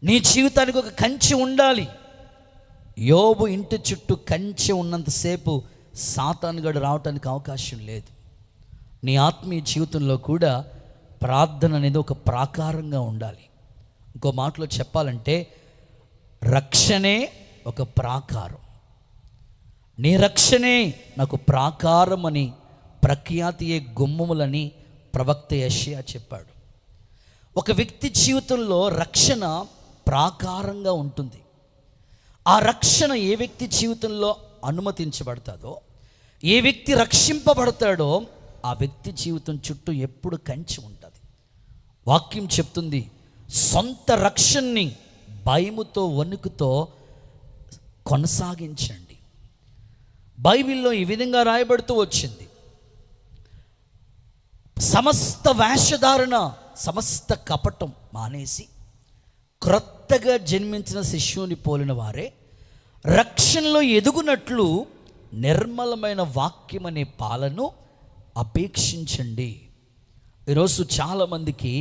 S1: నీ జీవితానికి ఒక కంచె ఉండాలి. యోబు ఇంటి చుట్టూ కంచె ఉన్నంతసేపు సాతానుగాడు రావటానికి అవకాశం లేదు. నీ ఆత్మీయ జీవితంలో కూడా ప్రార్థన అనేది ఒక ప్రాకారంగా ఉండాలి. ఇంకో మాటలో చెప్పాలంటే, రక్షణే ఒక ప్రాకారం. నీ రక్షణే నాకు ప్రాకారం అని, ప్రఖ్యాతియే గుమ్మములని ప్రవక్త యెషయా చెప్పాడు. ఒక వ్యక్తి జీవితంలో రక్షణ ప్రాకారంగా ఉంటుంది. ఆ రక్షణ ఏ వ్యక్తి జీవితంలో అనుమతించబడతాదో, ఏ వ్యక్తి రక్షింపబడతాడో, ఆ వ్యక్తి జీవితం చుట్టూ ఎప్పుడు కంచి ఉంటుంది. వాక్యం చెప్తుంది, సొంత రక్షణని భయముతో, వణుకుతో కొనసాగించండి. బైబిల్లో ఈ విధంగా రాయబడుతూ వచ్చింది, సమస్త వేషధారణ, సమస్త కపటం మానేసి క్రొత్తగా జన్మించిన శిశువుని పోలిన వారే రక్షణలో ఎదుగునట్లు నిర్మలమైన వాక్యం అనే పాలను అపేక్షించండి. ఈరోజు చాలామందికి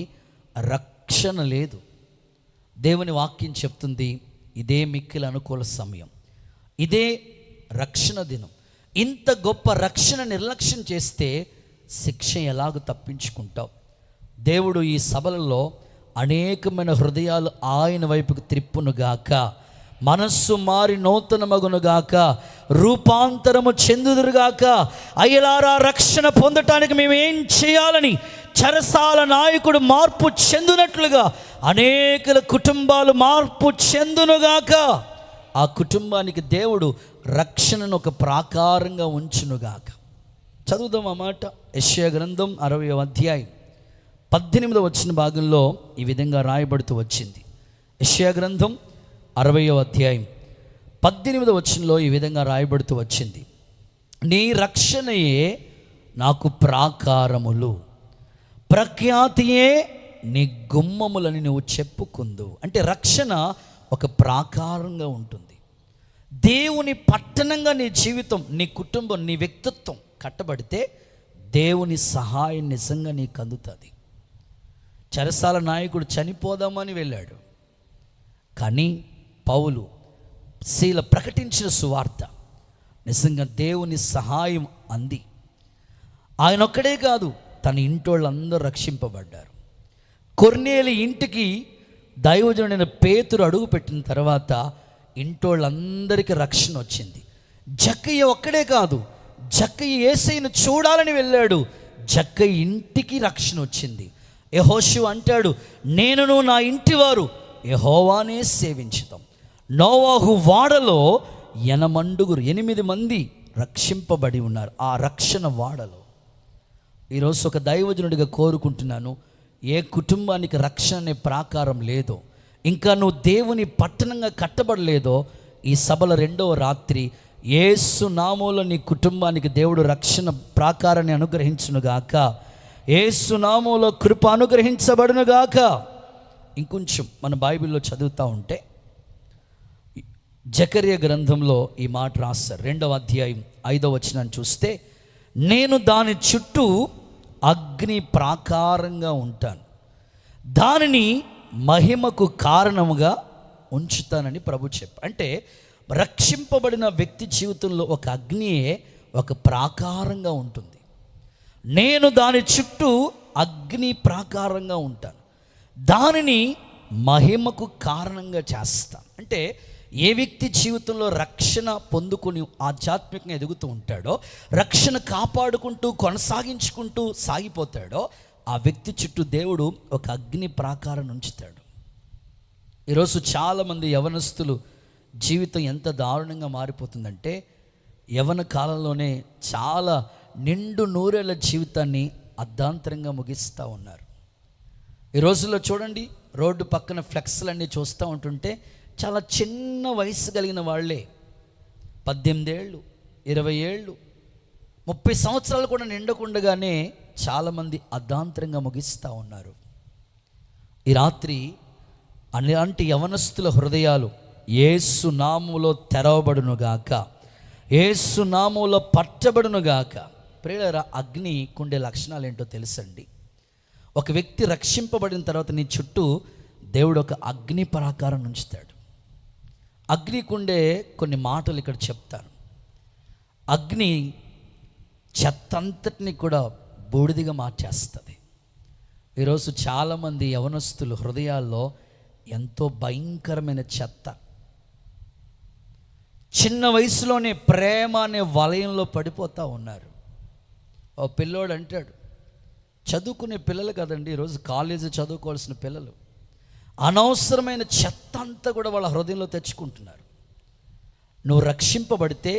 S1: రక్షణ లేదు. దేవుని వాక్యం చెప్తుంది, ఇదే మిక్కిలి అనుకూల సమయం, ఇదే రక్షణ దినం. ఇంత గొప్ప రక్షణ నిర్లక్ష్యం చేస్తే శిక్ష ఎలాగో తప్పించుకుంటావు? దేవుడు ఈ సభలలో అనేకమైన హృదయాలు ఆయన వైపుకు త్రిప్పునుగాక, మనస్సు మారి నూతనమగునుగాక, రూపాంతరము చెందుదురుగాక. అయ్యలారా, రక్షణ పొందటానికి మేము ఏం చేయాలని చెరసాల నాయకుడు మార్పు చెందునట్లుగా అనేకల కుటుంబాలు మార్పు చెందునుగాక. ఆ కుటుంబానికి దేవుడు రక్షణను ఒక ప్రాకారంగా ఉంచునుగాక. చదువుదాం ఆ మాట. యెషయా గ్రంథం 60వ అధ్యాయం 18వ వచన భాగంలో ఈ విధంగా రాయబడుతూ వచ్చింది. యెషయా గ్రంథం 60వ అధ్యాయం 18వ వచనంలో ఈ విధంగా రాయబడుతూ వచ్చింది, నీ రక్షణయే నాకు ప్రాకారములు, ప్రఖ్యాతియే నీ గుమ్మములని నువ్వు చెప్పుకుందు. అంటే రక్షణ ఒక ప్రాకారంగా ఉంటుంది. దేవుని పట్టణంగా నీ జీవితం, నీ కుటుంబం, నీ వ్యక్తిత్వం కట్టబడితే దేవుని సహాయం నిజంగా నీకు అందుతుంది. చెరసాల నాయకుడు చనిపోదామని వెళ్ళాడు, కానీ పౌలు, శీల ప్రకటించిన సువార్త నిజంగా దేవుని సహాయం అంది. ఆయన ఒక్కడే కాదు, తన ఇంటోళ్ళందరూ రక్షింపబడ్డారు. కొర్నేలి ఇంటికి దైవజనుడైన పేతురు అడుగు పెట్టిన తర్వాత ఇంటోళ్ళందరికీ రక్షణ వచ్చింది. జక్కయ్య ఒక్కడే కాదు, జక్కయ్య యేసయ్యను చూడాలని వెళ్ళాడు. జక్కయ్య ఇంటికి రక్షణ వచ్చింది. యెహోషువ అంటాడు, నేనును నా ఇంటి వారు యెహోవానే సేవించుదాం. నోవాహు వాడలో 8 మంది రక్షింపబడి ఉన్నారు. ఆ రక్షణ వాడలో ఈరోజు ఒక దైవజనుడిగా కోరుకుంటున్నాను, ఏ కుటుంబానికి రక్షణ అనే ప్రాకారం లేదో, ఇంకా నువ్వు దేవుని పట్టణంగా కట్టబడలేదో, ఈ సభల 2వ రాత్రి యేసు నామములో నీ కుటుంబానికి దేవుడు రక్షణ ప్రాకారాన్ని అనుగ్రహించునుగాక. యేసు నామములో కృప అనుగ్రహించబడునుగాక. ఇంకొంచెం మన బైబిల్లో చదువుతూ ఉంటే జకర్యా గ్రంథంలో ఈ మాట రాస్తారు. 2వ అధ్యాయం 5వ వచనాన్ని చూస్తే, నేను దాని చుట్టూ అగ్ని ప్రాకారంగా ఉంటాను, దానిని మహిమకు కారణముగా ఉంచుతానని ప్రభు చెప్పారు. అంటే రక్షింపబడిన వ్యక్తి జీవితంలో ఒక అగ్నియే ఒక ప్రాకారంగా ఉంటుంది. నేను దాని చుట్టూ అగ్ని ప్రాకారంగా ఉంటాను, దానిని మహిమకు కారణంగా చేస్తాను. అంటే ఏ వ్యక్తి జీవితంలో రక్షణ పొందుకొని ఆధ్యాత్మికంగా ఎదుగుతూ ఉంటాడో, రక్షణ కాపాడుకుంటూ కొనసాగించుకుంటూ సాగిపోతాడో, ఆ వ్యక్తి చుట్టూ దేవుడు ఒక అగ్ని ప్రాకారం ఉంచుతాడు. ఈరోజు చాలామంది యవనస్తులు జీవితం ఎంత దారుణంగా మారిపోతుందంటే, యవన కాలంలోనే చాలా నిండు నూరేళ్ల జీవితాన్ని అర్ధాంతరంగా ముగిస్తూ ఉన్నారు. ఈ రోజుల్లో చూడండి, రోడ్డు పక్కన ఫ్లెక్స్లన్నీ చూస్తూ ఉంటుంటే చాలా చిన్న వయసు కలిగిన వాళ్ళే, 18 ఏళ్ళు, 20 ఏళ్ళు, 30 సంవత్సరాలు కూడా నిండకుండగానే చాలామంది అర్ధాంతరంగా ముగిస్తూ ఉన్నారు. ఈ రాత్రి అలాంటి యవనస్తుల హృదయాలు యేసు నామములో తెరవబడునుగాక, యేసు నామములో పట్టబడునుగాక. ప్రియులారా, అగ్నికుండే లక్షణాలు ఏంటో తెలుసండి. ఒక వ్యక్తి రక్షింపబడిన తర్వాత నీ చుట్టూ దేవుడు ఒక అగ్ని ప్రాకారం ఉంచుతాడు. అగ్నికుండే కొన్ని మాటలు ఇక్కడ చెప్తాను. అగ్ని చెత్తంతటిని కూడా బూడిదిగా మార్చేస్తుంది. ఈరోజు చాలామంది యవనస్తులు హృదయాల్లో ఎంతో భయంకరమైన చెత్త, చిన్న వయసులోనే ప్రేమ అనే వలయంలో పడిపోతూ ఉన్నారు. ఓ పిల్లోడు అంటాడు, చదువుకునే పిల్లలు కదండి, ఈరోజు కాలేజీ చదువుకోవాల్సిన పిల్లలు అనవసరమైన చెత్త అంతా కూడా వాళ్ళ హృదయంలో తెచ్చుకుంటున్నారు. నువ్వు రక్షింపబడితే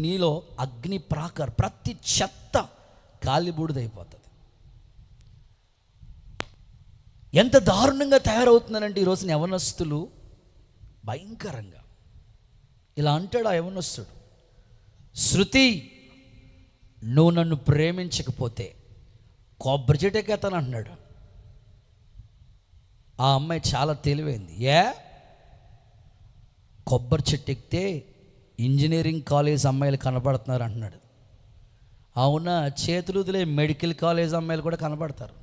S1: నీలో అగ్ని ప్రాకారం, ప్రతి చెత్త కాలిబూడిదైపోతుంది. ఎంత దారుణంగా తయారవుతున్నారంటే ఈరోజు యవనస్తులు భయంకరంగా. ఇలా అంటాడు ఆ యవనస్తుడు, శృతి, నువ్వు నన్ను ప్రేమించకపోతే కొబ్బరి చెట్టు ఎక్కేస్తాను అంటున్నాడు. ఆ అమ్మాయి చాలా తెలివైంది. కొబ్బరి చెట్టు ఎక్కితే ఇంజనీరింగ్ కాలేజ్ అమ్మాయిలు కనబడుతున్నారు అంటున్నాడు. అవునా, చేతులు వదిలే మెడికల్ కాలేజ్ అమ్మాయిలు కూడా కనబడతారు.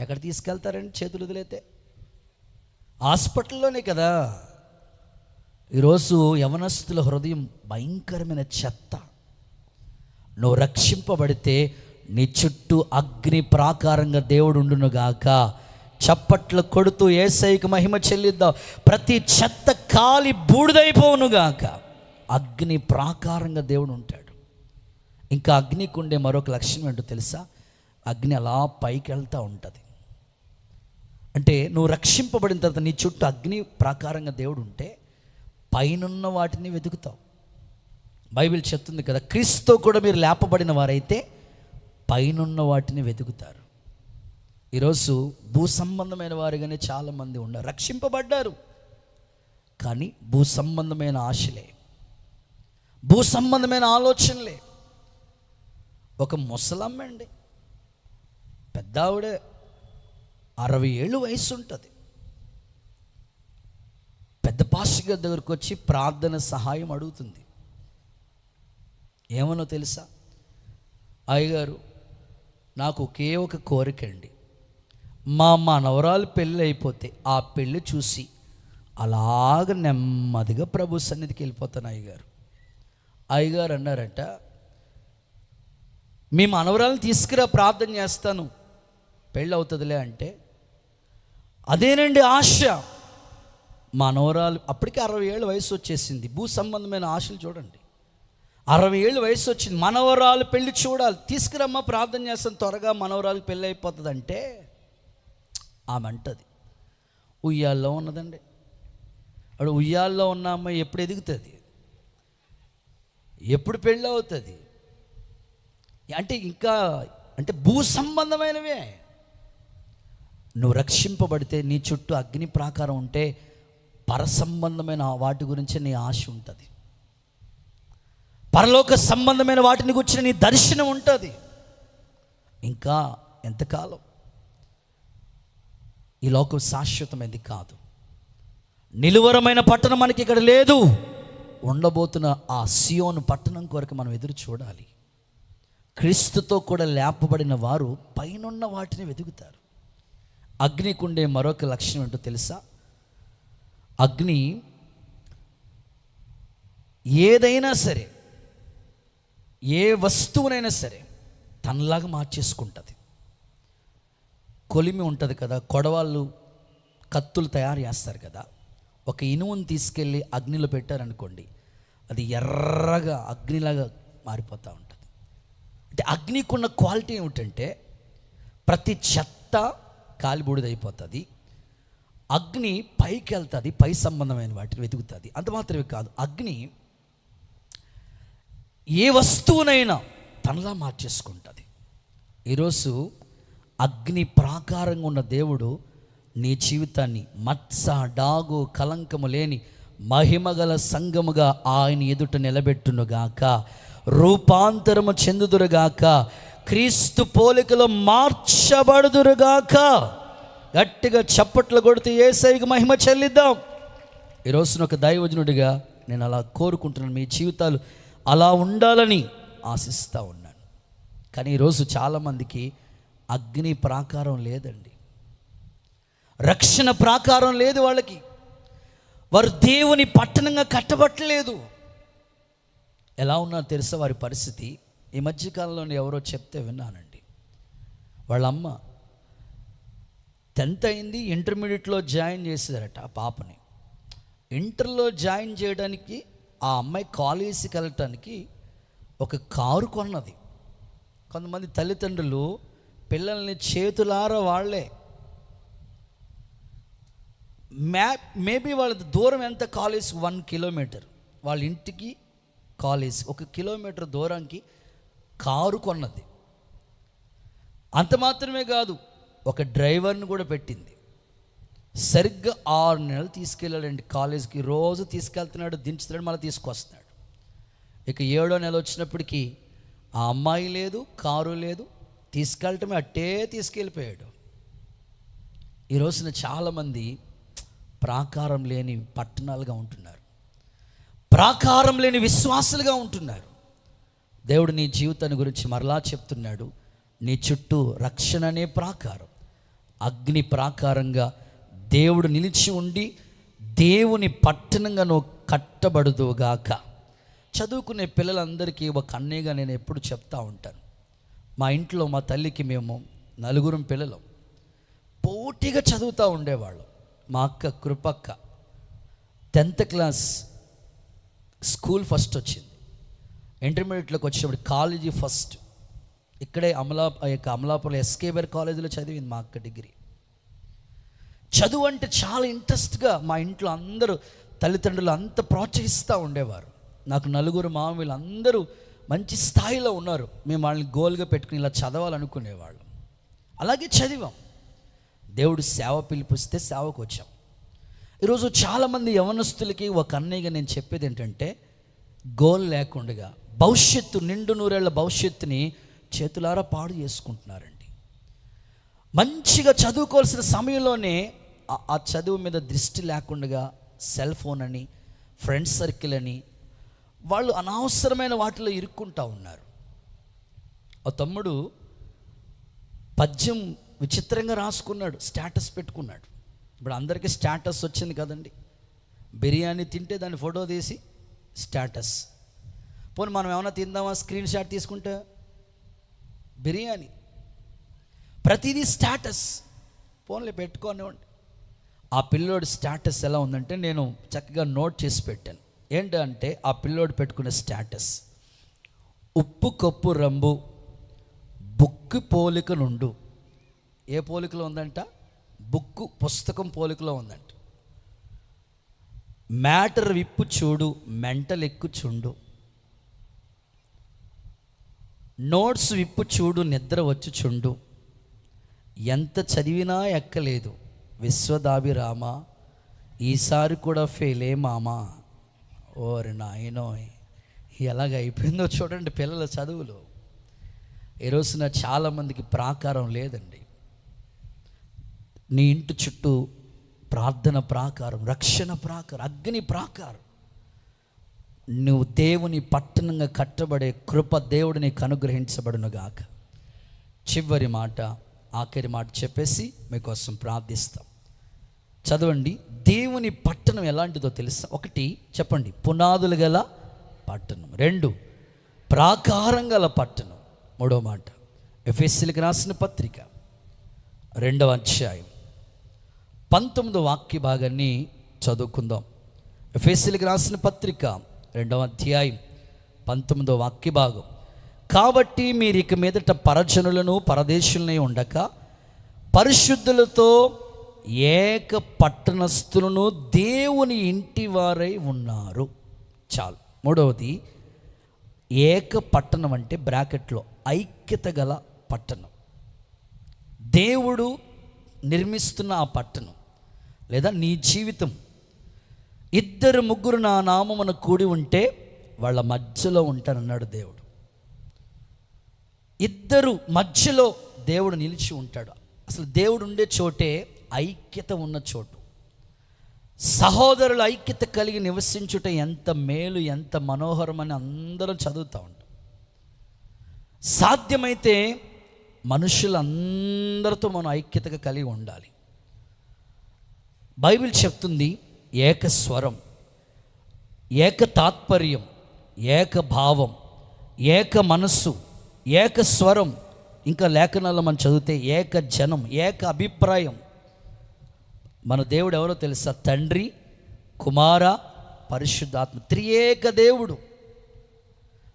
S1: ఎక్కడ తీసుకెళ్తారండి చేతులు వదిలేతే? హాస్పిటల్లోనే కదా. ఈరోజు యవనస్తుల హృదయం భయంకరమైన చెత్త. నువ్వు రక్షింపబడితే నీ చుట్టూ అగ్ని ప్రాకారంగా దేవుడు ఉండునుగాక. చప్పట్లు కొడుతూ యేసయ్యకు మహిమ చెల్లిద్దాం. ప్రతి చెత్త కాలి బూడిదైపోవునుగాక. అగ్ని ప్రాకారంగా దేవుడు ఉంటాడు. ఇంకా అగ్నికి ఉండే మరొక లక్షణం ఏంటో తెలుసా? అగ్ని అలా పైకి వెళ్తూ ఉంటుంది. అంటే నువ్వు రక్షింపబడిన తర్వాత నీ చుట్టూ అగ్ని ప్రాకారంగా దేవుడు ఉంటే పైనున్న వాటిని వెతుకుతావు. బైబిల్ చెప్తుంది కదా, క్రీస్తుతో కూడా మీరు లేపబడిన వారైతే పైనున్న వాటిని వెతుకుతారు. ఈరోజు భూ సంబంధమైన వారిగానే చాలామంది ఉన్నారు, రక్షింపబడ్డారు, కానీ భూ సంబంధమైన ఆశలే, భూ సంబంధమైన ఆలోచనలే. ఒక ముసలమ్మ అండి, పెద్ద ఆవిడే, 60 ఏళ్ళు వయసు ఉంటుంది. పెద్ద పాస్టర్ గారి దగ్గరకు వచ్చి ప్రార్థన సహాయం అడుగుతుంది. ఏమనో తెలుసా? అయ్యగారు, నాకు ఒకే ఒక కోరిక అండి, మా మనవరాలు పెళ్ళి అయిపోతే ఆ పెళ్ళి చూసి అలాగ నెమ్మదిగా ప్రభు సన్నిధికి వెళ్ళిపోతాను అయ్యగారు. అయ్యగారు అన్నారట, మీ మనవరాలను తీసుకురా, ప్రార్థన చేస్తాను, పెళ్ళి అవుతుందిలే అంటే, అదేనండి ఆశ. మనవరాలు అప్పటికే 60 ఏళ్ళ వయసు వచ్చేసింది. భూ సంబంధమైన ఆశలు చూడండి. 60 ఏళ్ళు వయసు వచ్చింది, మనవరాలు పెళ్లి చూడాలి. తీసుకురమ్మా, ప్రార్థన చేస్తాను, త్వరగా మనవరాలు పెళ్ళి అయిపోతుంది అంటే ఆమె అంటది ఉయ్యాల్లో ఉన్నదండి. అప్పుడు ఉయ్యాల్లో ఉన్న అమ్మాయి ఎప్పుడు ఎదుగుతుంది, ఎప్పుడు పెళ్ళి అవుతుంది అంటే ఇంకా అంటే భూ సంబంధమైనవే. నువ్వు రక్షింపబడితే నీ చుట్టూ అగ్ని ప్రాకారం ఉంటే పరసంబంధమైన వాటి గురించి నీ ఆశ ఉంటుంది, పరలోక సంబంధమైన వాటిని గురించి నీ దర్శనం ఉంటుంది. ఇంకా ఎంతకాలం? ఈ లోకం శాశ్వతమైనది కాదు. నిలువరమైన పట్టణం మనకి ఇక్కడ లేదు. ఉండబోతున్న ఆ సియోను పట్టణం కొరకు మనం ఎదురు చూడాలి. క్రీస్తుతో కూడా లేపబడిన వారు పైనున్న వాటిని వెతుకుతారు. అగ్నికుండే మరొక లక్షణం ఏంటో తెలుసా? అగ్ని ఏదైనా సరే, ఏ వస్తువునైనా సరే తనలాగా మార్చేసుకుంటుంది. కొలిమి ఉంటుంది కదా, కొడవాళ్ళు కత్తులు తయారు చేస్తారు కదా, ఒక ఇనుమును తీసుకెళ్ళి అగ్నిలో పెట్టారనుకోండి, అది ఎర్రగా అగ్నిలాగా మారిపోతూ ఉంటుంది. అంటే అగ్నికి ఉన్న క్వాలిటీ ఏమిటంటే ప్రతి చెత్త కాలిబూడిదైపోతుంది. అగ్ని పైకి వెళ్తుంది, పై సంబంధమైన వాటిని వెతుకుతుంది. అంత మాత్రమే కాదు, అగ్ని ఏ వస్తువునైనా తనలా మార్చేసుకుంటుంది. ఈరోజు అగ్ని ప్రాకారంగా ఉన్న దేవుడు నీ జీవితాన్ని మత్స డాగు కలంకము లేని మహిమగల సంఘముగా ఆయన ఎదుట నిలబెట్టునుగాక, రూపాంతరము చెందుదురుగాక, క్రీస్తు పోలికలో మార్చబడుదురుగాక. గట్టిగా చప్పట్లు కొడుతూ యేసయ్యకు మహిమ చెల్లిద్దాం. ఈరోజున ఒక దైవజనుడిగా నేను అలా కోరుకుంటున్నాను. మీ జీవితాలు అలా ఉండాలని ఆశిస్తూ ఉన్నాను. కానీ ఈరోజు చాలామందికి అగ్ని ప్రాకారం లేదండి, రక్షణ ప్రాకారం లేదు వాళ్ళకి. వారు దేవుని పట్టణంగా కట్టబట్టలేదు. ఎలా ఉన్నారో తెలుసా వారి పరిస్థితి? ఈ మధ్యకాలంలో ఎవరో చెప్తే విన్నానండి. వాళ్ళ అమ్మ 10th అయింది, ఇంటర్మీడియట్లో జాయిన్ చేశారట ఆ పాపని. ఇంటర్లో జాయిన్ చేయడానికి ఆ అమ్మాయి కాలేజీకి వెళ్ళటానికి ఒక కారు కొన్నది. కొంతమంది తల్లిదండ్రులు పిల్లల్ని చేతులారా వాళ్ళే, మేబీ వాళ్ళ దూరం ఎంత, కాలేజ్ 1 కిలోమీటర్, వాళ్ళ ఇంటికి కాలేజ్ 1 కిలోమీటర్ దూరానికి కారు కొన్నది. అంత మాత్రమే కాదు, ఒక డ్రైవర్ని కూడా పెట్టింది. సరిగ్గా 6 నెలలు తీసుకెళ్ళాడండి కాలేజ్కి. రోజు తీసుకెళ్తున్నాడు, దించుతున్నాడు, మళ్ళీ తీసుకొస్తున్నాడు. ఇక 7వ నెల వచ్చినప్పటికీ ఆ అమ్మాయి లేదు, కారు లేదు, తీసుకెళ్ళటమే అట్టే తీసుకెళ్ళిపోయాడు. ఈ రోజున చాలామంది ప్రాకారం లేని పట్టణాలుగా ఉంటున్నారు, ప్రాకారం లేని విశ్వాసులుగా ఉంటున్నారు. దేవుడు నీ జీవితాన్ని గురించి మరలా చెప్తున్నాడు. నీ చుట్టూ రక్షణ అనే ప్రాకారం, అగ్ని ప్రాకారంగా దేవుడు నిలిచి ఉండి దేవుని పట్టణంగా నువ్వు కట్టబడుదువుగాక. చదువుకునే పిల్లలందరికీ ఒక అన్నయ్యగా నేను ఎప్పుడు చెప్తా ఉంటాను. మా ఇంట్లో మా తల్లికి మేము 4 పిల్లలం, పోటీగా చదువుతూ ఉండేవాళ్ళం. మా అక్క కృపక్క 10th క్లాస్ స్కూల్ ఫస్ట్ వచ్చింది. ఇంటర్మీడియట్లోకి వచ్చినప్పుడు కాలేజీ ఫస్ట్. ఇక్కడే అమలాపురం ఎస్కేబర్ కాలేజీలో చదివింది మా అక్క డిగ్రీ. చదువు అంటే చాలా ఇంట్రెస్ట్గా మా ఇంట్లో అందరూ తల్లిదండ్రులు అంత ప్రోత్సహిస్తూ ఉండేవారు. నాకు 4 మామూలు అందరూ మంచి స్థాయిలో ఉన్నారు. మేము వాళ్ళని గోల్గా పెట్టుకుని ఇలా చదవాలనుకునేవాళ్ళం. అలాగే చదివాం. దేవుడు సేవ పిలిపిస్తే సేవకు వచ్చాం. ఈరోజు చాలామంది యవనస్తులకి ఒక అన్నయ్యగా నేను చెప్పేది ఏంటంటే, గోల్ లేకుండా భవిష్యత్తు, నిండు నూరేళ్ల భవిష్యత్తుని చేతులారా పాడు చేసుకుంటున్నారండి. మంచిగా చదువుకోవాల్సిన సమయంలోనే ఆ చదువు మీద దృష్టి లేకుండా సెల్ ఫోన్ అని, ఫ్రెండ్స్ సర్కిల్ అని వాళ్ళు అనవసరమైన వాటిలో ఇరుక్కుంటూ ఉన్నారు. ఆ తమ్ముడు పద్యం విచిత్రంగా రాసుకున్నాడు, స్టేటస్ పెట్టుకున్నాడు. ఇప్పుడు అందరికీ స్టేటస్ వచ్చింది కదండి. బిర్యానీ తింటే దాన్ని ఫోటో తీసి స్టేటస్. పోనీ మనం ఏమైనా తిందామా, స్క్రీన్ షాట్ తీసుకుంటే బిర్యానీ, ప్రతిదీ స్టేటస్. ఫోన్లో పెట్టుకోనివ్వండి. ఆ పిల్లోడి స్టేటస్ ఎలా ఉందంటే నేను చక్కగా నోట్ చేసి పెట్టాను. ఏంటంటే ఆ పిల్లోడు పెట్టుకునే స్టేటస్, ఉప్పు కప్పు రంబు బుక్కు పోలిక నుండు. ఏ పోలికలో ఉందంట? బుక్కు పుస్తకం పోలికలో ఉందంట. మ్యాటర్ విప్పు చూడు మెంటల్ ఎక్కు చుండు, నోట్స్ విప్పు చూడు నిద్ర వచ్చి చుండు, ఎంత చదివినా ఎక్కలేదు విశ్వదాభిరామ, ఈసారి కూడా ఫెయిలే మామా. ఓరి నాయనో, ఎలాగ అయిపోయిందో చూడండి పిల్లల చదువులు. ఈ రోజున చాలామందికి ప్రాకారం లేదండి. నీ ఇంటి చుట్టూ ప్రార్థన ప్రాకారం, రక్షణ ప్రాకారం, అగ్ని ప్రాకారం, నువ్వు దేవుని పట్టణంగా కట్టబడే కృప దేవుడు నీకు అనుగ్రహించబడునుగాక. చివరి మాట, ఆఖరి మాట చెప్పేసి మీకోసం ప్రార్థిస్తాం. చదవండి. దేవుని పట్టణం ఎలాంటిదో తెలుసా? 1 చెప్పండి, పునాదులు గల పట్టణం. 2 ప్రాకారం గల పట్టణం. 3వ మాట, ఎఫెసీయులకు రాసిన పత్రిక 2వ అధ్యాయం 19వ వాక్య భాగాన్ని చదువుకుందాం. ఎఫెసీయులకు రాసిన పత్రిక 2వ అధ్యాయం 19వ వాక్య భాగం. కాబట్టి మీరు ఇక మీదట పరజనులను పరదేశులనే ఉండక పరిశుద్ధులతో ఏక పట్టణస్థులను దేవుని ఇంటి వారై ఉన్నారు. చాలు. 3వది, ఏక పట్టణం అంటే బ్రాకెట్లో ఐక్యత గల పట్టణం. దేవుడు నిర్మిస్తున్న ఆ పట్టణం లేదా నీ జీవితం. 2-3 నా నామమున కూడి ఉంటే వాళ్ళ మధ్యలో ఉంటానన్నాడు దేవుడు. 2 మధ్యలో దేవుడు నిలిచి ఉంటాడు. అసలు దేవుడు ఉండే చోటే ఐక్యత ఉన్న చోటు. సహోదరుల ఐక్యత కలిగి నివసించుట ఎంత మేలు, ఎంత మనోహరమని అందరం చదువుతూ ఉంటాం. సాధ్యమైతే మనుషులందరితో మనం ఐక్యతగా కలిగి ఉండాలి. బైబిల్ చెప్తుంది ఏక స్వరం, ఏక తాత్పర్యం, ఏక భావం, ఏక మనస్సు, ఏక స్వరం. ఇంకా లేఖనాల్లో మనం చదివితే ఏక జనం, ఏక అభిప్రాయం. మన దేవుడు ఎవరో తెలుసా? తండ్రి, కుమార, పరిశుద్ధాత్మ, త్రియేక దేవుడు.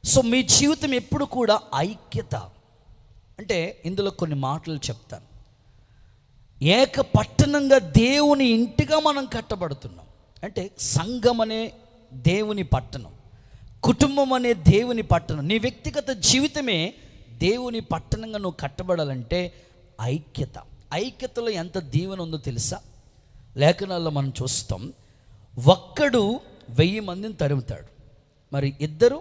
S1: సో మీ జీవితం ఎప్పుడు కూడా ఐక్యత. అంటే ఇందులో కొన్ని మాటలు చెప్తాను. ఏక పట్టణంగా దేవుని ఇంటిగా మనం కట్టబడుతున్నాం. అంటే సంఘం అనే దేవుని పట్టణం, కుటుంబం అనే దేవుని పట్టణం, నీ వ్యక్తిగత జీవితమే దేవుని పట్టణంగా నువ్వు కట్టబడాలంటే ఐక్యత. ఐక్యతలో ఎంత దీవెన ఉందో తెలుసా? లేఖనాల్లో మనం చూస్తాం, ఒక్కడు 1000 మందిని తరుముతాడు. మరి 2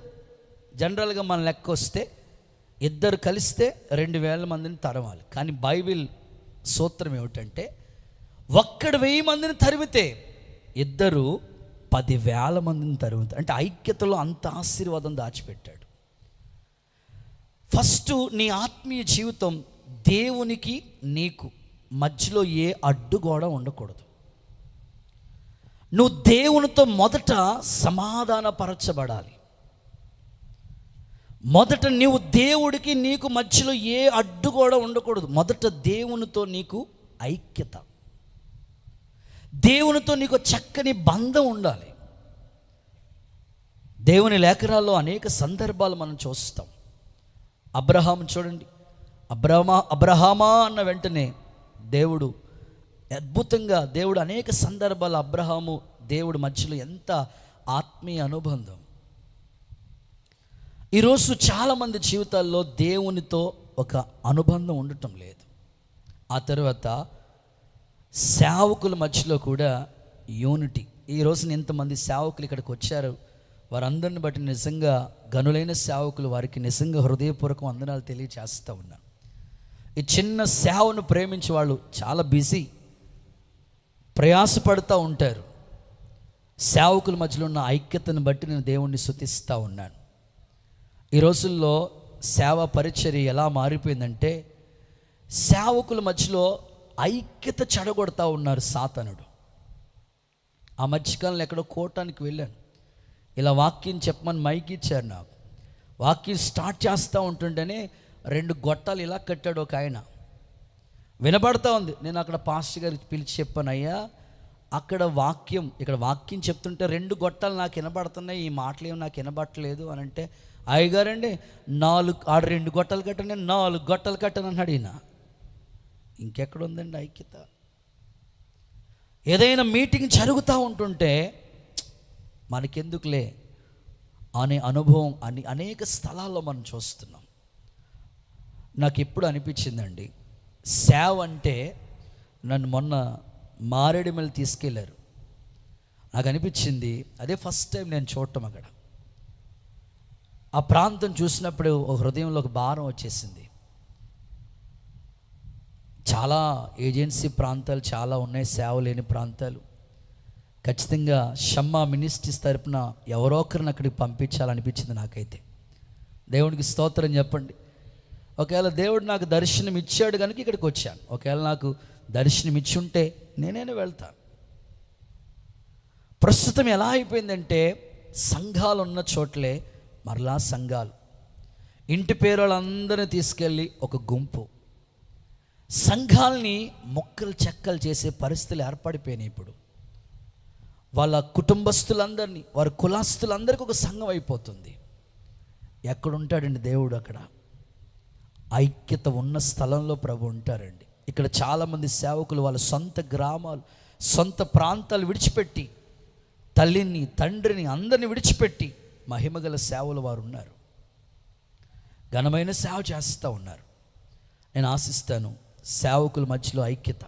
S1: జనరల్గా మన లెక్క వస్తే 2 కలిస్తే 2000 మందిని తరవాలి. కానీ బైబిల్ సూత్రం ఏమిటంటే, ఒక్కడు 1000 మందిని తరిమితే 2 10,000 మందిని తరుముతాడు. అంటే ఐక్యతలో అంత ఆశీర్వాదం దాచిపెట్టాడు. ఫస్ట్ నీ ఆత్మీయ జీవితం, దేవునికి నీకు మధ్యలో ఏ అడ్డుగోడ ఉండకూడదు. నువ్వు దేవునితో మొదట సమాధానపరచబడాలి. మొదట నీవు దేవుడికి నీకు మధ్యలో ఏ అడ్డుగోడ ఉండకూడదు. మొదట దేవునితో నీకు ఐక్యత, దేవునితో నీకు చక్కని బంధం ఉండాలి. దేవుని లేఖనాల్లో అనేక సందర్భాలు మనం చూస్తాం. అబ్రహాం చూడండి, అబ్రహామా అన్న వెంటనే దేవుడు అద్భుతంగా, దేవుడు అనేక సందర్భాలు అబ్రహాము దేవుడు మధ్యలో ఎంత ఆత్మీయ అనుబంధం. ఈరోజు చాలామంది జీవితాల్లో దేవునితో ఒక అనుబంధం ఉండటం లేదు. ఆ తర్వాత సేవకుల మధ్యలో కూడా యూనిటీ. ఈరోజు ఎంతమంది సేవకులు ఇక్కడికి వచ్చారు, వారందరిని బట్టి నిజంగా గనులైన సేవకులు, వారికి నిజంగా హృదయపూర్వక వందనాలు తెలియచేస్తూ ఉన్నాను. ఈ చిన్న సేవను ప్రేమించే వాళ్ళు చాలా బిజీ, ప్రయాసపడుతూ ఉంటారు. సేవకుల మధ్యలో ఉన్న ఐక్యతను బట్టి నేను దేవుణ్ణి స్తుతిస్తూ ఉన్నాను. ఈ రోజుల్లో సేవ పరిచర్య ఎలా మారిపోయిందంటే, సేవకుల మధ్యలో ఐక్యత చెడగొడతా ఉన్నారు సాతానుడు. ఆ మధ్యకాలంలో ఎక్కడో కోటానికి వెళ్ళాను, ఇలా వాక్యం చెప్పమని మైక్ ఇచ్చారు నాకు. వాక్యం స్టార్ట్ చేస్తూ ఉంటుంటేనే 2 గొట్టాలు ఇలా కట్టాడు ఒక ఆయన. వినపడతా ఉంది. నేను అక్కడ పాస్టర్ గారికి పిలిచి చెప్పాను, అయ్యా అక్కడ వాక్యం, ఇక్కడ వాక్యం చెప్తుంటే 2 గొట్టాలు నాకు వినబడుతున్నాయి, ఈ మాటలు ఏమి నాకు వినబడట్లేదు అని అంటే, అయ్యగారండి 2 గొట్టాలు కట్టండి, 4 గొట్టాలు కట్టను అన్నాడు ఈయన. ఇంకెక్కడ ఉందండి ఐక్యత? ఏదైనా మీటింగ్ జరుగుతూ ఉంటుంటే మనకెందుకులే అనే అనుభవం అనేక స్థలాల్లో మనం చూస్తున్నాం. నాకు ఎప్పుడు అనిపించిందండి, సేవ అంటే, నన్ను మొన్న మారేడుమల్లి తీసుకెళ్ళారు. నాకు అనిపించింది, అదే ఫస్ట్ టైం నేను చూడటం. అక్కడ ఆ ప్రాంతం చూసినప్పుడు ఒక హృదయంలో ఒక భారం వచ్చేసింది. చాలా ఏజెన్సీ ప్రాంతాలు చాలా ఉన్నాయి, సేవ లేని ప్రాంతాలు. ఖచ్చితంగా షమ్మా మినిస్ట్రీస్ తరపున ఎవరో ఒకరిని అక్కడికి పంపించాలనిపించింది నాకైతే. దేవునికి స్తోత్రం చెప్పండి. ఒకవేళ దేవుడు నాకు దర్శనం ఇచ్చాడు కనుక ఇక్కడికి వచ్చాను. ఒకవేళ నాకు దర్శనం ఇచ్చుంటే నేనే వెళ్తాను. ప్రస్తుతం ఎలా అయిపోయిందంటే, సంఘాలు ఉన్న చోట్లే మరలా సంఘాలు, ఇంటి పేరు వాళ్ళందరినీ తీసుకెళ్ళి ఒక గుంపు, సంఘాలని మొక్కలు చెక్కలు చేసే పరిస్థితులు ఏర్పడిపోయినాయి. ఇప్పుడు వాళ్ళ కుటుంబస్తులందరినీ, వారి కులాస్తులందరికీ ఒక సంఘం అయిపోతుంది. ఎక్కడుంటాడండి దేవుడు? అక్కడ ఐక్యత ఉన్న స్థలంలో ప్రభు ఉంటారండి. ఇక్కడ చాలామంది సేవకులు వాళ్ళ సొంత గ్రామాలు, సొంత ప్రాంతాలు విడిచిపెట్టి, తల్లిని తండ్రిని అందరిని విడిచిపెట్టి మహిమగల సేవలు వారు ఉన్నారు, ఘనమైన సేవ చేస్తూ ఉన్నారు. నేను ఆశిస్తాను సేవకుల మధ్యలో ఐక్యత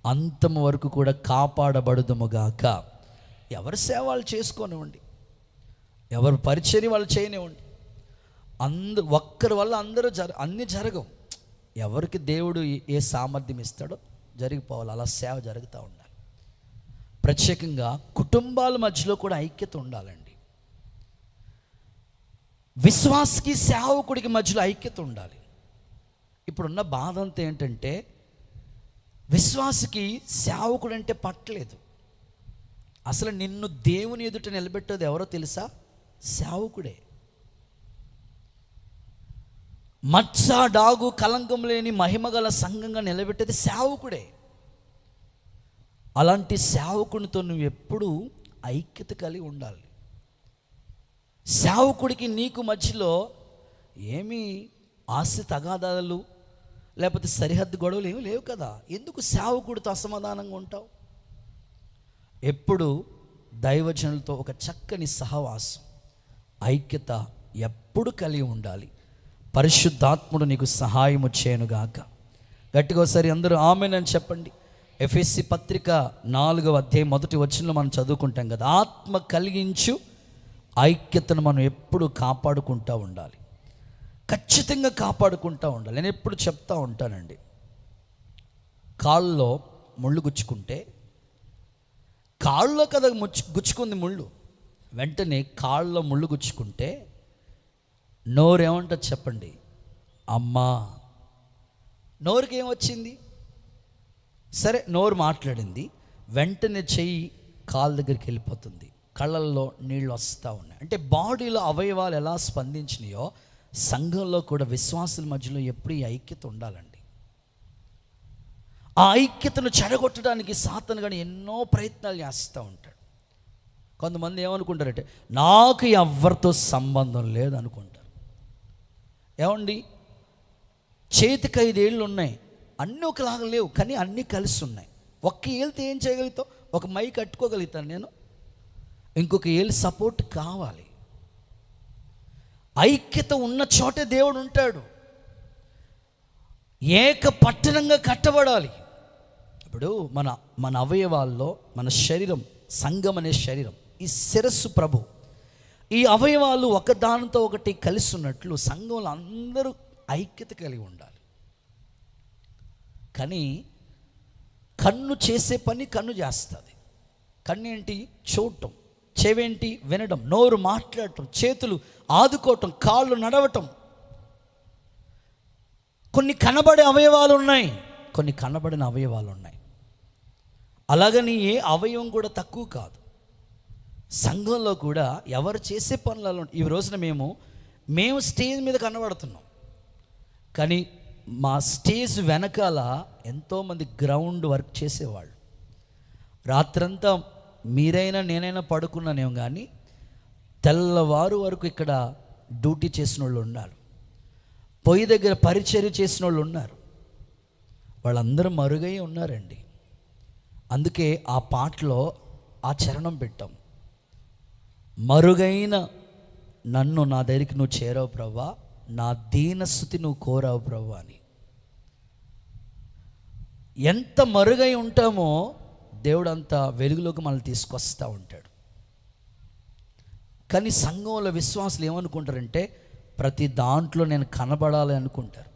S1: అంతము వరకు కూడా కాపాడబడుదుముగాక. ఎవరి సేవ వాళ్ళు చేసుకోనివ్వండి, ఎవరి పరిచర్య వాళ్ళు చేయనివ్వండి. ఒక్కరి వల్ల అన్నీ జరగవు. ఎవరికి దేవుడు ఏ సామర్థ్యం ఇస్తాడో జరిగిపోవాలి, అలా సేవ జరుగుతూ ఉండాలి. ప్రత్యేకంగా కుటుంబాల మధ్యలో కూడా ఐక్యత ఉండాలండి. విశ్వాసకి సేవకుడికి మధ్యలో ఐక్యత ఉండాలి. ఇప్పుడున్న బాధ అంతా ఏంటంటే, విశ్వాసకి సేవకుడు అంటే పట్టలేదు. అసలు నిన్ను దేవుని ఎదుట నిలబెట్టేది ఎవరో తెలుసా? సేవకుడే. మచ్చ డాగు కలంకం లేని మహిమగల సంఘంగా నిలబెట్టేది సేవకుడే. అలాంటి సేవకునితో నువ్వు ఎప్పుడూ ఐక్యత కలిగి ఉండాలి. సేవకుడికి నీకు మధ్యలో ఏమీ ఆస్తి తగాదాలు లేకపోతే సరిహద్దు గొడవలు ఏమీ లేవు కదా. ఎందుకు సేవకుడితో అసమాధానంగా ఉంటావు? ఎప్పుడు దైవజనులతో ఒక చక్కని సహవాసం, ఐక్యత ఎప్పుడు కలిగి ఉండాలి. పరిశుద్ధాత్ముడు నీకు సహాయము చేయనుగాక. గట్టిగా ఒకసారి అందరూ ఆమేన్ అని చెప్పండి. ఎఫెసీ పత్రిక 4వ అధ్యాయం 1వ వచనంలో మనం చదువుకుంటాం కదా, ఆత్మ కలిగించు ఐక్యతను మనం ఎప్పుడు కాపాడుకుంటూ ఉండాలి, ఖచ్చితంగా కాపాడుకుంటూ ఉండాలి. నేను ఎప్పుడు చెప్తా ఉంటానండి, కాళ్ళలో ముళ్ళు గుచ్చుకుంటే, కాళ్ళలో కదా గుచ్చుకుంది ముళ్ళు, వెంటనే కాళ్ళలో ముళ్ళు గుచ్చుకుంటే నోరు ఏమంటుంది చెప్పండి? అమ్మా. నోరుకి ఏమొచ్చింది? సరే, నోరు మాట్లాడింది, వెంటనే చెయ్యి కాళ్ళ దగ్గరికి వెళ్ళిపోతుంది, కళ్ళల్లో నీళ్ళు వస్తూ ఉన్నాయి. అంటే బాడీలో అవయవాలు ఎలా స్పందించినాయో సంఘంలో కూడా విశ్వాసుల మధ్యలో ఎప్పుడు ఈ ఐక్యత ఉండాలండి. ఆ ఐక్యతను చెడగొట్టడానికి సాతాను గాని ఎన్నో ప్రయత్నాలు చేస్తూ ఉంటాడు. కొంతమంది ఏమనుకుంటారంటే, నాకు ఎవరితో సంబంధం లేదు అనుకుంటారు. ఏమండి, చేతికి 5 ఏళ్ళు ఉన్నాయి, అన్నీ ఒకలాగా లేవు, కానీ అన్నీ కలిసి ఉన్నాయి. ఒక్క ఏళ్ళతో ఏం చేయగలుగుతావు? ఒక మై కట్టుకోగలుగుతాను నేను, ఇంకొక ఏళ్ళు సపోర్ట్ కావాలి. ఐక్యత ఉన్న చోటే దేవుడు ఉంటాడు. ఏక పట్టణంగా కట్టబడాలి. ఇప్పుడు మన అవయవాల్లో మన శరీరం, సంఘం అనే శరీరం, ఈ శిరస్సు ప్రభు, ఈ అవయవాలు ఒకదానితో ఒకటి కలిసి ఉన్నట్లు సంఘంలో అందరూ ఐక్యత కలిగి ఉండాలి. కానీ కన్ను చేసే పని కన్ను చేస్తుంది. కన్ను ఏంటి? చూడటం. చెవేంటి? వినడం. నోరు మాట్లాడటం. చేతులు ఆదుకోవటం. కాళ్ళు నడవటం. కొన్ని కనబడే అవయవాలు ఉన్నాయి, కొన్ని కనబడిన అవయవాలు ఉన్నాయి. అలాగని ఏ అవయవం కూడా తక్కువ కాదు. సంఘంలో కూడా ఎవరు చేసే పనులలో ఈ రోజున మేము స్టేజ్ మీద కనబడుతున్నాం, కానీ మా స్టేజ్ వెనకాల ఎంతోమంది గ్రౌండ్ వర్క్ చేసేవాళ్ళు. రాత్రంతా మీరైనా నేనైనా పడుకున్నానేమో కానీ తెల్లవారు వరకు ఇక్కడ డ్యూటీ చేసిన వాళ్ళు ఉన్నారు, పొయ్యి దగ్గర పరిచర్య చేసిన వాళ్ళు ఉన్నారు. వాళ్ళందరూ మరుగై ఉన్నారండి. అందుకే ఆ పాటలో ఆ చరణం పెట్టాం, మరుగైన నన్ను నా దగ్గరికి నువ్వు చేరావు ప్రభువా, నా దీనస్థుతి నువ్వు కోరావు ప్రభువా అని. ఎంత మరుగై ఉంటామో దేవుడు అంత వెలుగులోకి మనల్ని తీసుకొస్తూ ఉంటాడు. కానీ సంఘంలో విశ్వాసులు ఏమనుకుంటారంటే ప్రతి దాంట్లో నేను కనబడాలి అనుకుంటారు.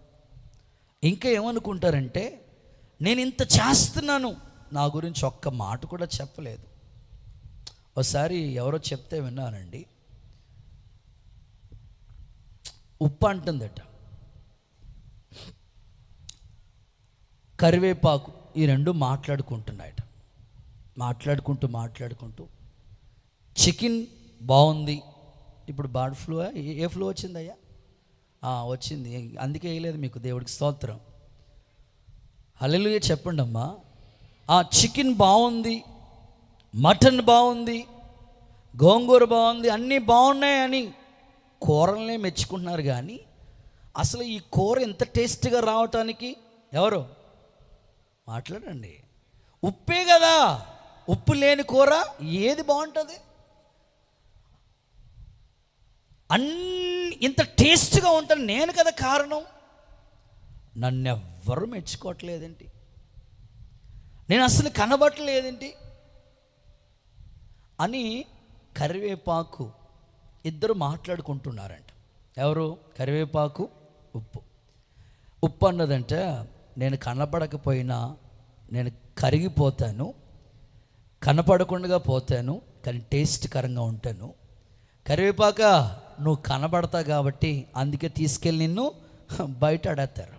S1: ఇంకా ఏమనుకుంటారంటే నేను ఇంత చేస్తున్నాను, నా గురించి ఒక్క మాట కూడా చెప్పలేదు. ఒకసారి ఎవరో చెప్తే విన్నానండి, ఉప్పు అంటుందట, కరివేపాకు, ఈ రెండు మాట్లాడుకుంటున్నాయట. మాట్లాడుకుంటూ చికెన్ బాగుంది, ఇప్పుడు బర్డ్ ఫ్లూ ఏ ఫ్లూ వచ్చిందయ్యా? వచ్చింది, అందుకే వేయలేదు మీకు, దేవుడికి స్తోత్రం, హల్లెలూయా చెప్పండి అమ్మా. చికెన్ బాగుంది, మటన్ బాగుంది, గోంగూర బాగుంది, అన్నీ బాగున్నాయని కూరలనే మెచ్చుకుంటున్నారు. కానీ అసలు ఈ కూర ఎంత టేస్ట్గా రావటానికి ఎవరు మాట్లాడండి? ఉప్పే కదా, ఉప్పు లేని కూర ఏది బాగుంటుంది? ఇంత టేస్ట్గా ఉంటాను నేను కదా కారణం. నన్నెవ్వరూ మెచ్చుకోవట్లేదేంటి, నేను అసలు కనబట్టలేదేంటి అని కరివేపాకు ఇద్దరు మాట్లాడుకుంటున్నారంట. ఎవరు? కరివేపాకు, ఉప్పు అన్నదంటే నేను కనపడకపోయినా నేను కరిగిపోతాను, కనపడకుండా పోతాను, కానీ టేస్ట్కరంగా ఉంటాను. కరివేపాక నువ్వు కనబడతావు కాబట్టి అందుకే తీసుకెళ్ళి నిన్ను బయట ఆడేస్తారు.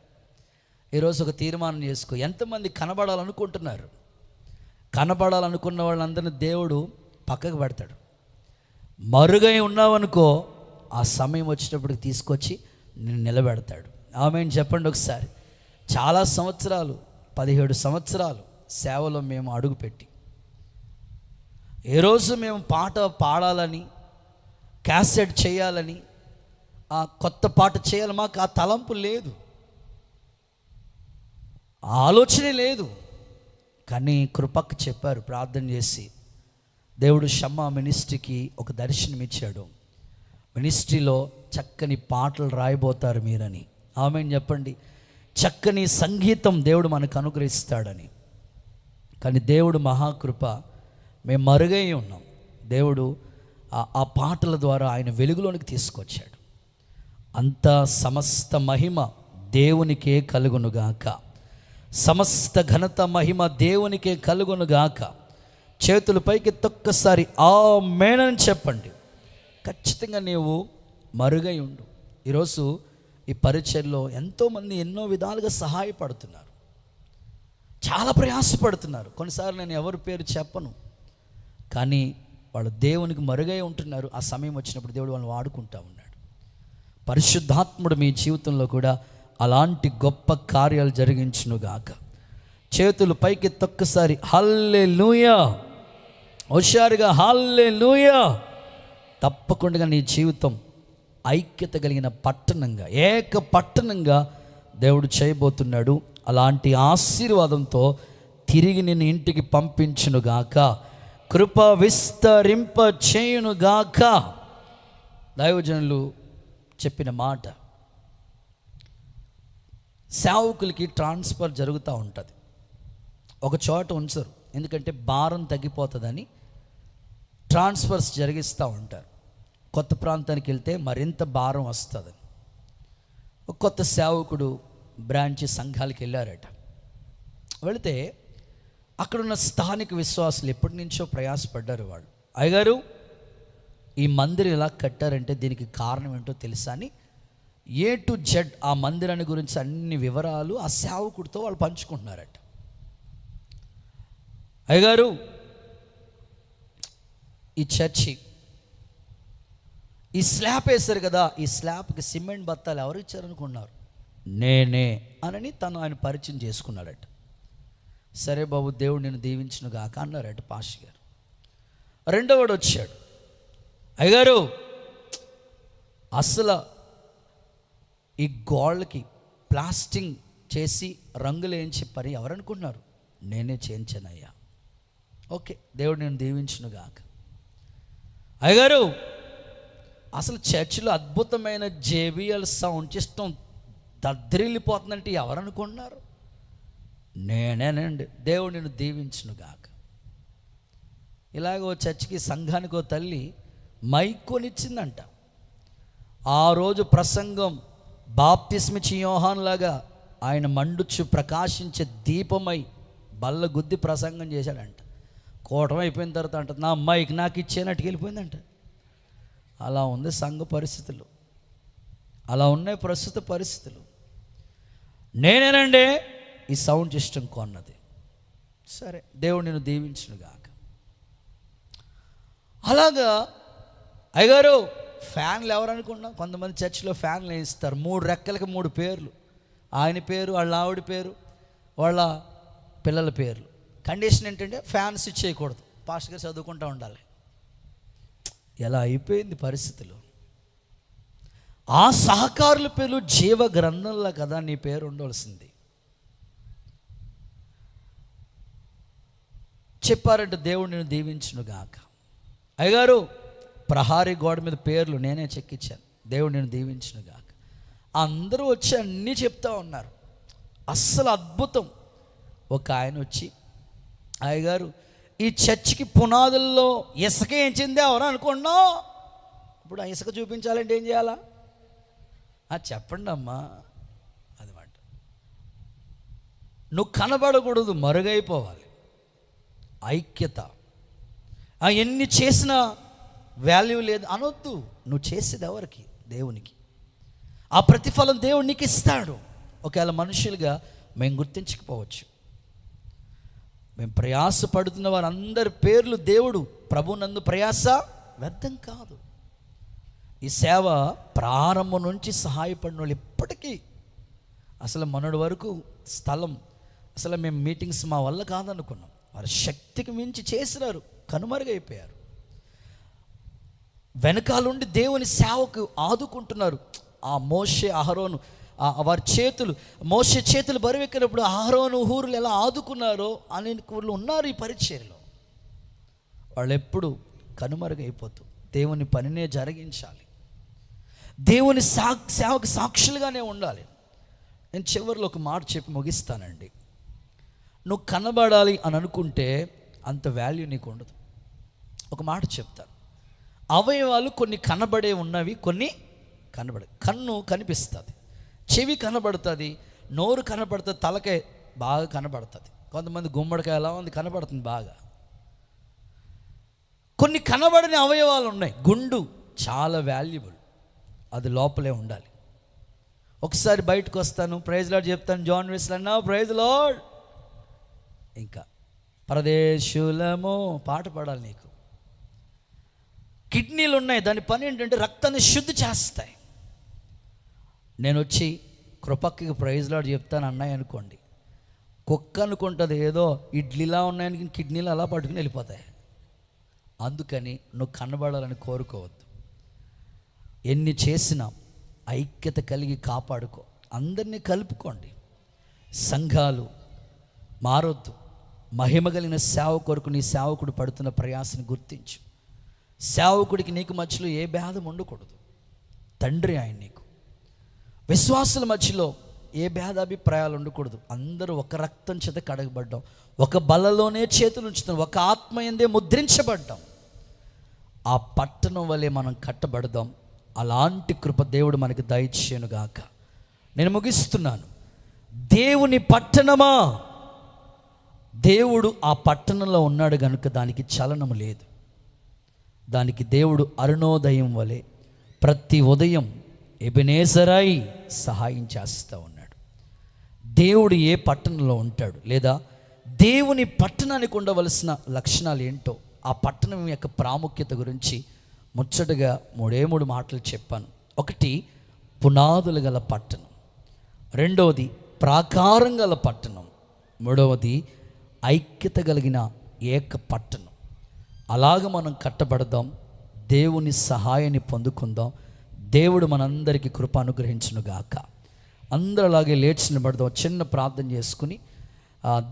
S1: ఈరోజు ఒక తీర్మానం చేసుకో, ఎంతమంది కనబడాలనుకుంటున్నారు? కనబడాలనుకున్న వాళ్ళందరినీ దేవుడు పక్కకు పెడతాడు. మరుగై ఉన్నావనుకో, ఆ సమయం వచ్చేటప్పటికి తీసుకొచ్చి నిన్ను నిలబెడతాడు. ఆమేన్ చెప్పండి ఒకసారి. చాలా సంవత్సరాలు, 17 సంవత్సరాలు సేవలో మేము అడుగుపెట్టి, ఏ రోజు మేము పాట పాడాలని, క్యాసెట్ చేయాలని, ఆ కొత్త పాట చేయాలి, మాకు ఆ తలంపు లేదు, ఆలోచనే లేదు. కానీ కృపకు చెప్పారు, ప్రార్థన చేసి దేవుడు షమ్మా మినిస్ట్రీకి ఒక దర్శనం ఇచ్చాడు. మినిస్ట్రీలో చక్కని పాటలు రాయబోతారు మీరని. ఆమేన్ చెప్పండి. చక్కని సంగీతం దేవుడు మనకు అనుగ్రహిస్తాడని. కానీ దేవుడు మహాకృప, మేము మరుగై ఉన్నాం. దేవుడు ఆ పాటల ద్వారా ఆయన వెలుగులోనికి తీసుకొచ్చాడు. అంత సమస్త మహిమ దేవునికే కలుగునుగాక, సమస్త ఘనత మహిమ దేవునికే కలుగునుగాక. చేతుల పైకి ఒక్కసారి ఆమేన్ అని చెప్పండి. ఖచ్చితంగా నీవు మరుగై ఉండు. ఈరోజు ఈ పరిచర్లో ఎంతోమంది ఎన్నో విధాలుగా సహాయపడుతున్నారు, చాలా ప్రయాసపడుతున్నారు. కొన్నిసార్లు నేను ఎవరి పేరు చెప్పను, కానీ వాళ్ళు దేవునికి మరుగై ఉంటున్నారు. ఆ సమయం వచ్చినప్పుడు దేవుడు వాళ్ళని వాడుకుంటూ ఉన్నాడు. పరిశుద్ధాత్ముడు మీ జీవితంలో కూడా అలాంటి గొప్ప కార్యాలు జరిగించునుగాక. చేతులు పైకి ఒక్కసారి హల్లెలూయా, హుషారుగా హల్లెలూయా. తప్పకుండా నీ జీవితం ఐక్యత కలిగిన పట్టణంగా, ఏక పట్టణంగా దేవుడు చేయబోతున్నాడు. అలాంటి ఆశీర్వాదంతో తిరిగి నిన్ను ఇంటికి పంపించునుగాక, కృప విస్తరింప చేయునుగాక. దైవజనులు చెప్పిన మాట, సేవకులకి ట్రాన్స్ఫర్ జరుగుతూ ఉంటుంది. ఒక చోట ఉంచరు, ఎందుకంటే భారం తగ్గిపోతుందని ట్రాన్స్ఫర్స్ జరిగిస్తూ ఉంటారు. కొత్త ప్రాంతానికి వెళ్తే మరింత భారం వస్తుందని. ఒక కొత్త సేవకుడు బ్రాంచ్ సంఘాలకి వెళ్ళారట. వెళితే అక్కడున్న స్థానిక విశ్వాసులు ఎప్పటి నుంచో ప్రయాసపడ్డారు. వాళ్ళు, అయ్యగారు ఈ మందిరం ఎలా కట్టారంటే దీనికి కారణం ఏంటో తెలుసా అని A to Z ఆ మందిరాన్ని గురించి అన్ని వివరాలు ఆ సేవకుడితో వాళ్ళు పంచుకుంటున్నారట. అయ్యగారు ఈ చర్చి, ఈ స్లాబ్ వేశారు కదా, ఈ స్లాబ్కి సిమెంట్ బత్తాలు ఎవరు ఇచ్చారనుకున్నారు? నేనే అని ఆయన పరిచయం చేసుకున్నాడట. సరే బాబు, దేవుడు నేను దీవించును గాక అన్నారట పాస్టర్ గారు. రెండోవాడు వచ్చాడు, అయ్యగారు అసలు ఈ గోళ్ళకి ప్లాస్టింగ్ చేసి రంగులు వేయించి పని ఎవరనుకుంటున్నారు? నేనే చేయించానయ్యా. ఓకే, దేవుడు నేను దీవించును గాక. అయ్యగారు అసలు చర్చిలో అద్భుతమైన జేబిఎల్ సౌండ్ సిస్టమ్ దద్దరిల్లిపోతుందంటే ఎవరనుకుంటున్నారు? నేనేనండి, దేవుడు నేను దీవించును గాక. ఇలాగో చర్చికి సంఘానికో తల్లి మైక్ కొనిచ్చిందంట. ఆ రోజు ప్రసంగం బాప్తిస్మిచ్చి యోహాన్ లాగా ఆయన మండుచు ప్రకాశించే దీపమై బల్ల గుద్ది ప్రసంగం చేశాడంట. కూటమి అయిపోయిన తర్వాత అంట, నా మైక్ నాకు ఇచ్చేనట్టుకు వెళ్ళిపోయిందంట. అలా ఉంది సంఘ పరిస్థితులు, అలా ఉన్నాయి ప్రస్తుత పరిస్థితులు. నేనేనండి ఈ సౌండ్ సిస్టమ్ కొన్నది. సరే, దేవుడు నేను దీవించును గాక. అలాగా అయ్యగారు ఫ్యాన్లు ఎవరనుకున్నా? కొంతమంది చర్చిలో ఫ్యాన్లు వేయిస్తారు, 3 రెక్కలకి 3 పేర్లు, ఆయన పేరు, వాళ్ళ ఆవిడ పేరు, వాళ్ళ పిల్లల పేర్లు. కండిషన్ ఏంటంటే ఫ్యాన్ స్విచ్ చేయకూడదు, పాస్టర్ గారు చదువుకుంటూ ఉండాలి. ఎలా అయిపోయింది పరిస్థితులు. ఆ సహకారుల పేర్లు జీవ గ్రంథంలో కదా నీ పేరు ఉండవలసింది. చెప్పారంటే దేవుడు నేను దీవించును గాక. అయ్యగారు ప్రహారీ గోడ మీద పేర్లు నేనే చెక్కిచ్చాను, దేవుడు నేను దీవించును గాక. అందరూ వచ్చి అన్నీ చెప్తా ఉన్నారు. అస్సలు అద్భుతం. ఒక ఆయన వచ్చి, అయ్యగారు ఈ చర్చికి పునాదుల్లో ఇసుక ఏం చెందే ఎవరు అనుకున్నావు? ఇప్పుడు ఆ ఇసుక చూపించాలంటే ఏం చేయాలా? చెప్పండి అమ్మా. అదమాట నువ్వు కనబడకూడదు, మరుగైపోవాలి. ఐక్యత. ఎన్ని చేసినా వాల్యూ లేదు అనొద్దు. నువ్వు చేసేది ఎవరికి? దేవునికి. ఆ ప్రతిఫలం దేవుడు నీకు ఇస్తాడు. ఒకవేళ మనుషులుగా మేము గుర్తించకపోవచ్చు. మేము ప్రయాస పడుతున్న వారందరి పేర్లు దేవుడు ప్రభునందు ప్రయాస వ్యర్థం కాదు. ఈ సేవ ప్రారంభం నుంచి సహాయపడిన వాళ్ళు ఇప్పటికీ అసలు మొన్నటి వరకు స్థలం అసలు మేము మీటింగ్స్ మా వల్ల కాదనుకున్నాం. వారి శక్తికి మించి చేసినారు, కనుమరుగైపోయారు. వెనకాలండి దేవుని సేవకు ఆదుకుంటున్నారు. ఆ మోషే అహరోను వారి చేతులు, మోషే చేతులు బరువెక్కినప్పుడు అహరోను హూరులు ఎలా ఆదుకున్నారో అని వాళ్ళు ఉన్నారు ఈ పరిచర్యలో. వాళ్ళు ఎప్పుడు కనుమరుగైపోతూ దేవుని పనినే జరిగించాలి, దేవుని సేవకు సాక్షులుగానే ఉండాలి. నేను చివరిలో ఒక మాట చెప్పి ముగిస్తానండి. నువ్వు కనబడాలి అని అనుకుంటే అంత వాల్యూ నీకు ఉండదు. ఒక మాట చెప్తాను. అవయవాలు కొన్ని కనబడే ఉన్నవి, కొన్ని కనబడే. కన్ను కనిపిస్తుంది, చెవి కనబడుతుంది, నోరు కనబడుతుంది, తలకాయ బాగా కనబడుతుంది. కొంతమంది గుమ్మడికాయ ఎలా ఉంది, కనబడుతుంది బాగా. కొన్ని కనబడని అవయవాలు ఉన్నాయి. గుండు చాలా వాల్యుబుల్, అది లోపలే ఉండాలి. ఒకసారి బయటకు వస్తాను, ప్రైజ్ లార్డ్ చెప్తాను, జాన్ వెస్లీ అన్నా ప్రైజ్ లార్డ్, ఇంకా పరదేశులము పాట పాడాలి. నీకు కిడ్నీలు ఉన్నాయి, దాని పని ఏంటంటే రక్తాన్ని శుద్ధి చేస్తాయి. నేను వచ్చి కృపకి ప్రైజ్ లార్డ్ చెప్తాను అన్నాయి అనుకోండి, కుక్క అనుకుంటుంది ఏదో ఇడ్లీలా ఉన్నాయని కిడ్నీలు అలా పట్టుకుని వెళ్ళిపోతాయి. అందుకని నువ్వు కనబడాలని కోరుకోవద్దు. ఎన్ని చేసినా ఐక్యత కలిగి కాపాడుకో. అందరినీ కలుపుకోండి. సంఘాలు మారొద్దు. మహిమ కలిగిన సేవ కొరకు నీ సేవకుడు పడుతున్న ప్రయాసని గుర్తించు. సేవకుడికి నీకు మధ్యలో ఏ భేదం ఉండకూడదు. తండ్రి ఆయన నీకు. విశ్వాసుల మధ్యలో ఏ భేదాభిప్రాయాలు ఉండకూడదు. అందరూ ఒక రక్తం చేత కడగబడ్డాం, ఒక బలలోనే చేతులు ఉంచుతాం, ఒక ఆత్మ యందే ముద్రించబడ్డాం. ఆ పట్టణం వలె మనం కట్టబడదాం. అలాంటి కృప దేవుడు మనకి దయచేయునుగాక. నేను ముగిస్తున్నాను. దేవుని పట్టణమా, దేవుడు ఆ పట్టణంలో ఉన్నాడు కనుక దానికి చలనం లేదు. దానికి దేవుడు అరుణోదయం వలె ప్రతి ఉదయం ఎబెనేజరై సహాయం చేస్తూ ఉన్నాడు. దేవుడు ఏ పట్టణంలో ఉంటాడు, లేదా దేవుని పట్టణానికి ఉండవలసిన లక్షణాలు ఏంటో, ఆ పట్టణం యొక్క ప్రాముఖ్యత గురించి ముచ్చటగా 3 మాటలు చెప్పాను. ఒకటి, పునాదులు గల పట్టణం. రెండవది, ప్రాకారం గల పట్టణం. మూడవది, ఐక్యత కలిగిన ఏక పట్టణం. అలాగ మనం కట్టబడదాం, దేవుని సహాయాన్ని పొందుకుందాం. దేవుడు మనందరికీ కృప అనుగ్రహించునుగాక. అందరూ అలాగే లేచి నిలబడదాం. చిన్న ప్రార్థన చేసుకుని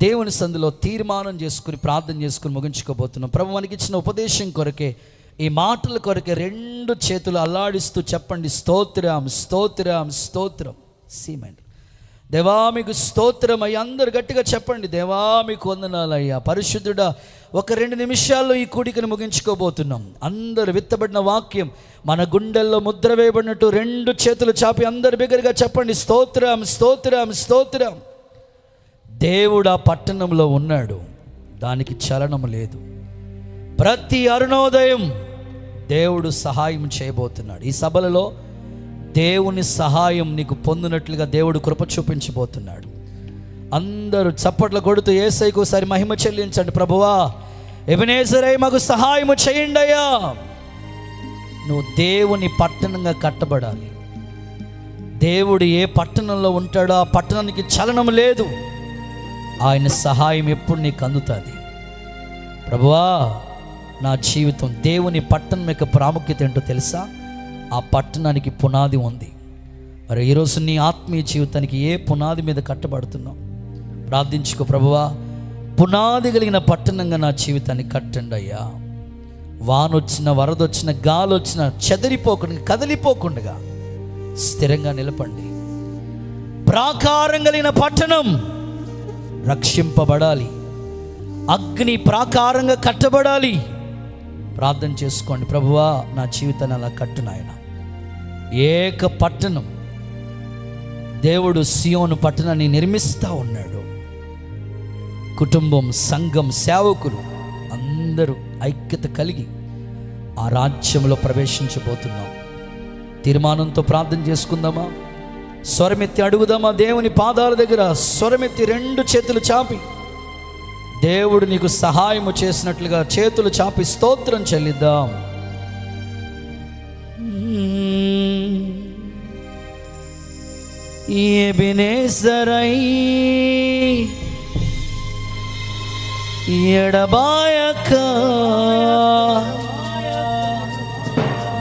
S1: దేవుని సందులో తీర్మానం చేసుకుని ప్రార్థన చేసుకుని ముగించుకోబోతున్నాం. ప్రభు మనకి ఇచ్చిన ఉపదేశం కొరకే, ఈ మాటల కొరకే 2 చేతులు అల్లాడిస్తూ చెప్పండి, స్తోత్రం స్తోత్రం స్తోత్రం. సీమండి. దేవా మీకు స్తోత్రం అయ్యా. అందరు గట్టిగా చెప్పండి, దేవా మీకు వందనాలయ్యా. పరిశుద్ధుడా, 1-2 నిమిషాల్లో ఈ కూడికను ముగించుకోబోతున్నాం. అందరు విత్తబడిన వాక్యం మన గుండెల్లో ముద్ర వేయబడినట్టు 2 చేతులు చాపి అందరు బిగ్గరగా చెప్పండి, స్తోత్రం స్తోత్రం స్తోత్రం. దేవుడు ఆ పట్టణంలో ఉన్నాడు, దానికి చలనం లేదు. ప్రతి అరుణోదయం దేవుడు సహాయం చేయబోతున్నాడు. ఈ సభలలో దేవుని సహాయం నీకు పొందినట్లుగా దేవుడు కృప చూపించబోతున్నాడు. అందరూ చప్పట్లు కొడుతూ యేసయ్యకు ఒకసారి మహిమ చెల్లించండి. ప్రభువా, ఎబెనేజరై మాకు సహాయము చేయండి అయ్యా. నువ్వు దేవుని పట్టణంగా కట్టబడాలి. దేవుడు ఏ పట్టణంలో ఉంటాడో ఆ పట్టణానికి చలనం లేదు. ఆయన సహాయం ఎప్పుడు నీకు అందుతుంది. ప్రభువా, నా జీవితం దేవుని పట్టణం యొక్క ప్రాముఖ్యత ఏంటో తెలుసా? ఆ పట్టణానికి పునాది ఉంది. మరి ఈరోజు నీ ఆత్మీయ జీవితానికి ఏ పునాది మీద కట్టబడుతున్నావు? ప్రార్థించుకో. ప్రభువా, పునాది కలిగిన పట్టణంగా నా జీవితాన్ని కట్టండి అయ్యా. వానొచ్చిన, వరదొచ్చిన, గాలి వచ్చిన చెదిరిపోకుండా, కదిలిపోకుండా స్థిరంగా నిలపండి. ప్రాకారం కలిగిన పట్టణం రక్షింపబడాలి, అగ్ని ప్రాకారంగా కట్టబడాలి. ప్రార్థన చేసుకోండి. ప్రభువా, నా జీవితాన్ని అలా కట్టు నాయన. ఏక పట్టణం. దేవుడు సియోను పట్టణాన్ని నిర్మిస్తూ ఉన్నాడు. కుటుంబం, సంఘం, సేవకులు అందరూ ఐక్యత కలిగి ఆ రాజ్యంలో ప్రవేశించబోతున్నాం. తీర్మానంతో ప్రార్థన చేసుకుందామా? స్వరమెత్తి అడుగుదామా? దేవుని పాదాల దగ్గర స్వరమెత్తి 2 చేతులు చాపి దేవుడు నీకు సహాయము చేసినట్లుగా చేతులు చాపి స్తోత్రం చెల్లిద్దాం. ఎబెనేజరై ఎడబాయక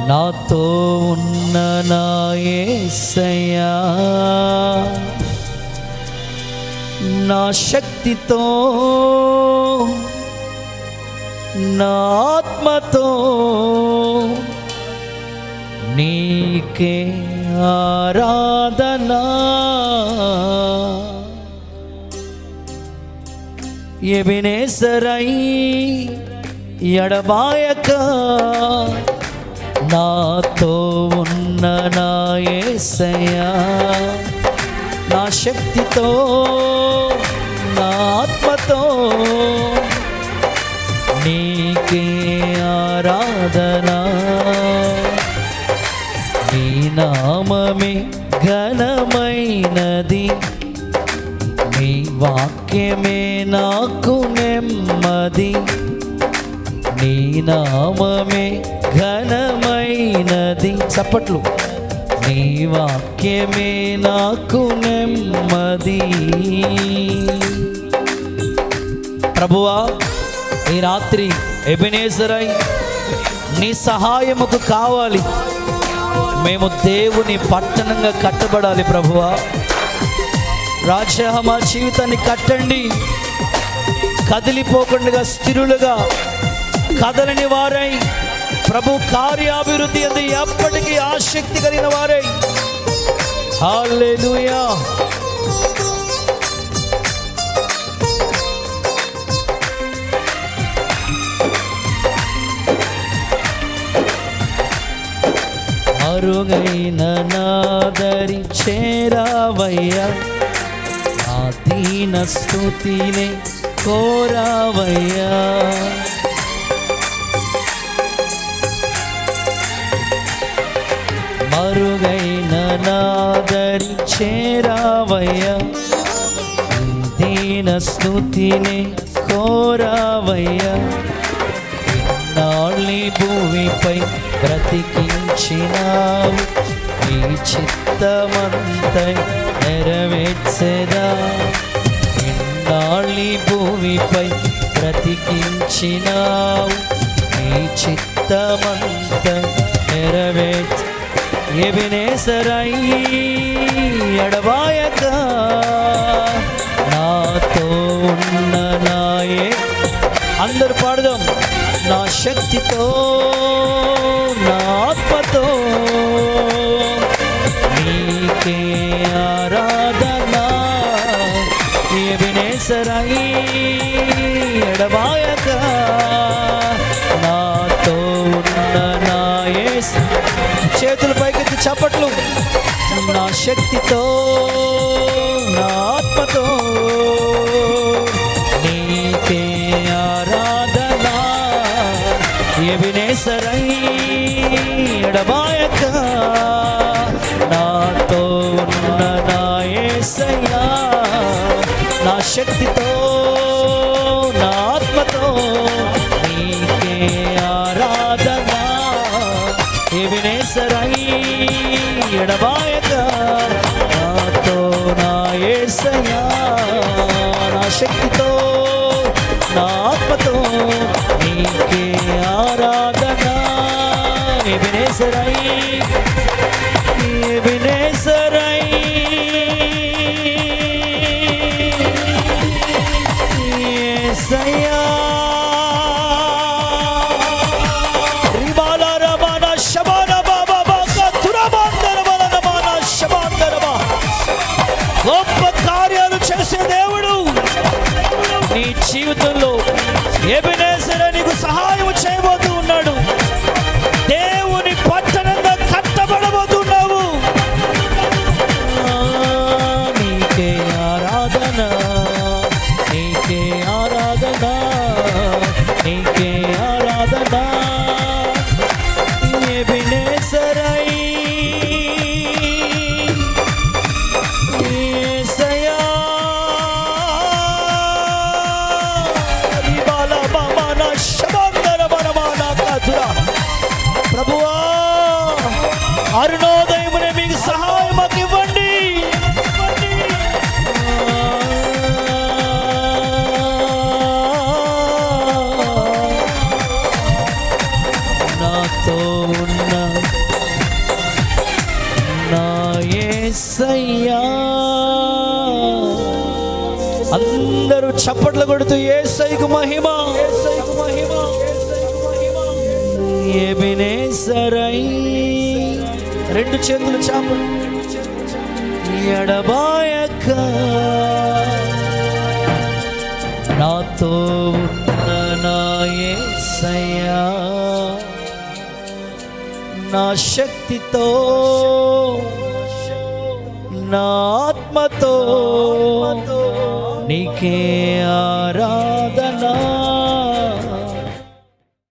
S1: నాతో ఉన్న నా యేసయ్యా, నా శక్తితో, నా ఆత్మతో నీకే ఆరాధనా. ఎబెనేజరై ఎడబాయక నాతో ఉన్న నా యేసయ్యా, నా శక్తితో, నా ఆత్మతో నీకే ఆరాధనా. నీ నామమే ఘనమైనది, నీ వాక్యమే నాకు నెమ్మది. నీ నామమే ఘనమైనది. చప్పట్లు. నీ వాక్యమే నాకు నెమ్మది. ప్రభువా, ఈ రాత్రి ఎబెనేజరై నీ సహాయముకు కావాలి. మేము దేవుని పట్టణంగా కట్టబడాలి. ప్రభువా, రాజా, మా జీవితాన్ని కట్టండి. కదిలిపోకుండా స్థిరులుగా, కదలని వారై, ప్రభు కార్యాభివృద్ధి అందు ఎప్పటికీ ఆసక్తి కలిగిన వారై. హల్లెలూయా. అరుగైన నాదరి చేరావయ్యా, నా దీన స్తుతినే కోరావయ్యా. మరుగైన నాదరి చేరావయ్యా, దీన స్తుతినే కోరావయ్యా. ఇన్నాళ్ళి భూమిపై బ్రతికించినావు, నీ చిత్తమంతై నెరవేర్చెదా. ఇన్నాళ్ళి భూమిపై బ్రతికించినావు, నీ చిత్తమంత నెరవేర్చ ఎబెనేజరై ఎడబాయక నాతో ఉన్న నాయే. అందరు పాడదాం. నా శక్తితో నా ఆత్మతో నీకే ఆరాధన, ఎబెనేజరై ఎడబాయక నాతో ఉన్న నా యేసు. చేతులు పైకెత్తి చప్పట్లు. నా శక్తితో నా ఆత్మతో నీకే ఆరాధన, ఎబెనేజరై ఎడబాయక నాతో ఉన్న నా యేసయ్యా. నా శక్తితో నా ఆత్మతో నీకే ఆరాధన, ఎబెనేజరై ఎడబాయక నాతో నా యేసయ్యా. నా శక్తితో నా ఆత్మతో నీకే ఆరాధన, ఎబెనేజరై ఎబెనేజరై యేసయ్యా. గొప్ప కార్యాలు చేసే దేవుడు నీ జీవితంలో ఎబెనేజర్ నీకు సహాయం చేయబోతూ ఉన్నాడు. దేవుని పట్టణంగా కట్టబడబోతున్నావు. నీకే ఆరాధన, నీకే ఆరాధన, నీకే ఆరాధన, ఎబెనేజరై ప్రభువా, అరుణోదయమునే మీకు సహాయం మాకు ఇవ్వండి. నాతో ఉన్న నా యేసయ్యా. అందరూ చప్పట్లు కొడుతూ యేసయ్యకు మహిమ, యేసయ్యకు మహిమ. ఎబెనేజరై రెండు చేతులు చాపలు ఎడబాయక నాతో ఉన్న నా యేసయ్యా. నా శక్తితో నా ఆత్మతో నీకే ఆరాధన,